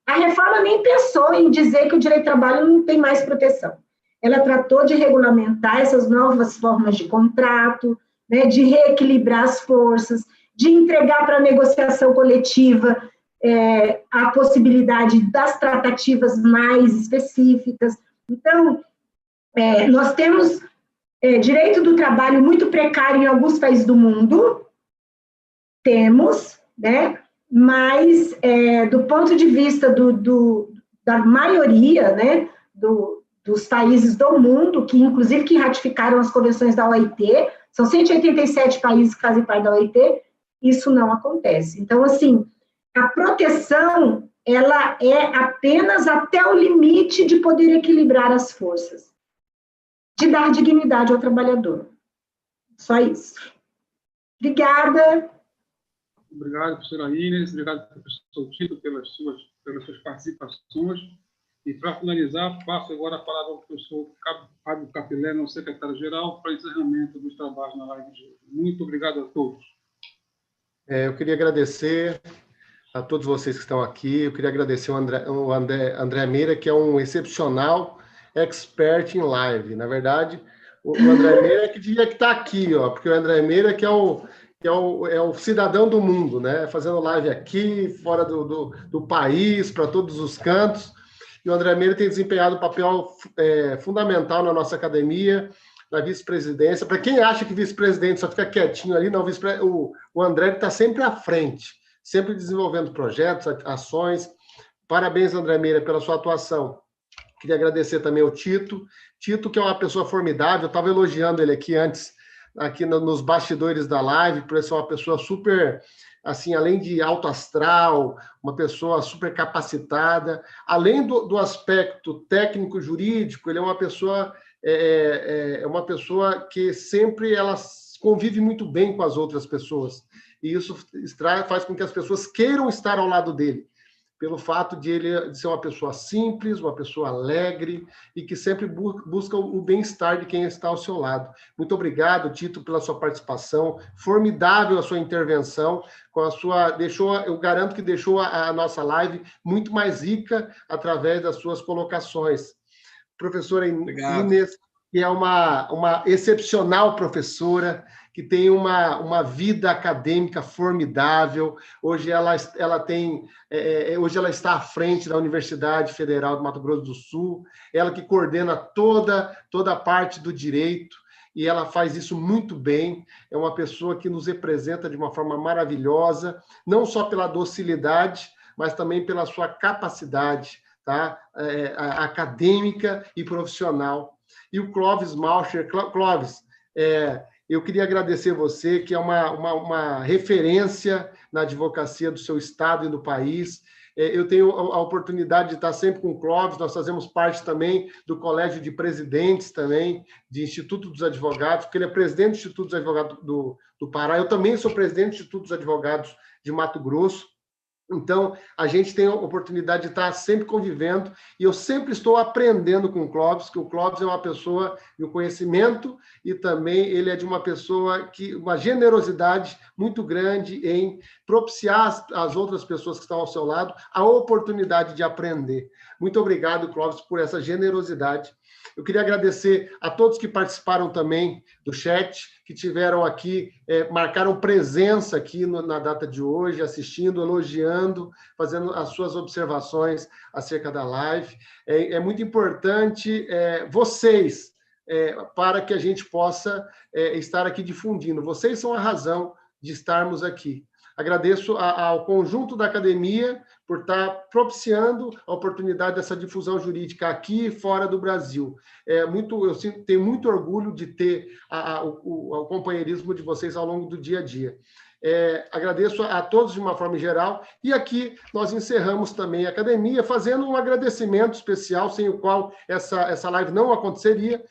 a reforma nem pensou em dizer que o direito do trabalho não tem mais proteção. Ela tratou de regulamentar essas novas formas de contrato, né, de reequilibrar as forças, de entregar para a negociação coletiva a possibilidade das tratativas mais específicas. Então, nós temos direito do trabalho muito precário em alguns países do mundo, temos, né? Mas, do ponto de vista da maioria, né, dos países do mundo, que inclusive que ratificaram as convenções da OIT, são 187 países que fazem parte da OIT, isso não acontece. Então, assim, a proteção, ela é apenas até o limite de poder equilibrar as forças, de dar dignidade ao trabalhador. Só isso. Obrigada. Obrigado, professora Inês, obrigado, professor Tito, pelas suas participações. E, para finalizar, passo agora a palavra ao professor Fábio Capilé, nosso secretário-geral, para encerramento dos trabalhos na live de hoje. Muito obrigado a todos. Eu queria agradecer a todos vocês que estão aqui. Eu queria agradecer o André Meira, que é um excepcional expert em live. Na verdade, o André Meira que devia estar aqui, porque o André Meira que é o cidadão do mundo, né? Fazendo live aqui, fora do país, para todos os cantos. E o André Meira tem desempenhado um papel fundamental na nossa academia, na vice-presidência. Para quem acha que vice-presidente só fica quietinho ali, não, o André está sempre à frente, sempre desenvolvendo projetos, ações. Parabéns, André Meira, pela sua atuação. Queria agradecer também ao Tito, que é uma pessoa formidável, eu estava elogiando ele aqui antes, aqui nos bastidores da live, por ser uma pessoa super, assim, além de alto astral, uma pessoa super capacitada, além do aspecto técnico-jurídico, ele é uma pessoa que sempre ela convive muito bem com as outras pessoas, e isso faz com que as pessoas queiram estar ao lado dele, pelo fato de ele ser uma pessoa simples, uma pessoa alegre e que sempre busca o bem-estar de quem está ao seu lado. Muito obrigado, Tito, pela sua participação. Formidável a sua intervenção. Eu garanto que deixou a nossa live muito mais rica através das suas colocações. Professora Inês, que é uma excepcional professora, que tem uma vida acadêmica formidável. Hoje ela está à frente da Universidade Federal do Mato Grosso do Sul, ela que coordena toda a parte do direito, e ela faz isso muito bem. É uma pessoa que nos representa de uma forma maravilhosa, não só pela docilidade, mas também pela sua capacidade, tá? Acadêmica e profissional. E o Clóvis Malcher. Clóvis, eu queria agradecer você, que é uma referência na advocacia do seu estado e do país. Eu tenho a oportunidade de estar sempre com o Clóvis, nós fazemos parte também do Colégio de Presidentes também, de Instituto dos Advogados, porque ele é presidente do Instituto dos Advogados do Pará, eu também sou presidente do Instituto dos Advogados de Mato Grosso. Então, a gente tem a oportunidade de estar sempre convivendo, e eu sempre estou aprendendo com o Clóvis, que o Clóvis é uma pessoa de um conhecimento, e também ele é de uma pessoa uma generosidade muito grande em propiciar às outras pessoas que estão ao seu lado a oportunidade de aprender. Muito obrigado, Clóvis, por essa generosidade. Eu queria agradecer a todos que participaram também do chat, que tiveram aqui, marcaram presença aqui na data de hoje, assistindo, elogiando, fazendo as suas observações acerca da live. É muito importante vocês, para que a gente possa estar aqui difundindo. Vocês são a razão de estarmos aqui. Agradeço ao conjunto da academia por estar propiciando a oportunidade dessa difusão jurídica aqui e fora do Brasil. Eu tenho muito orgulho de ter o companheirismo de vocês ao longo do dia a dia. Agradeço a todos de uma forma geral, e aqui nós encerramos também a academia fazendo um agradecimento especial, sem o qual essa live não aconteceria,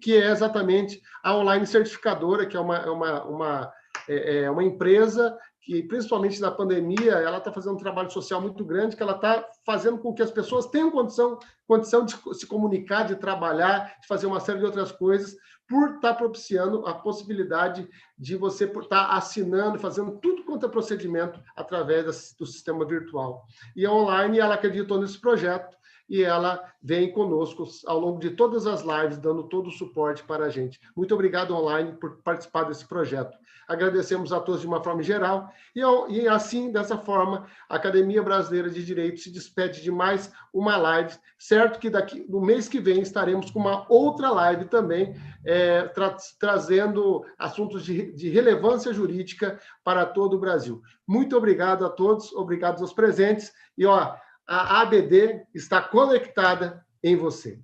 que é exatamente a Online Certificadora, que é uma empresa que principalmente na pandemia, ela está fazendo um trabalho social muito grande, que ela está fazendo com que as pessoas tenham condição de se comunicar, de trabalhar, de fazer uma série de outras coisas, por estar propiciando a possibilidade de você estar assinando, fazendo tudo quanto é procedimento através do sistema virtual. E a online, ela acreditou nesse projeto, e ela vem conosco ao longo de todas as lives, dando todo o suporte para a gente. Muito obrigado, online, por participar desse projeto. Agradecemos a todos de uma forma geral, e assim, dessa forma, a Academia Brasileira de Direito se despede de mais uma live, certo que no mês que vem estaremos com uma outra live também, trazendo assuntos de relevância jurídica para todo o Brasil. Muito obrigado a todos, obrigado aos presentes, e a ABD está conectada em você.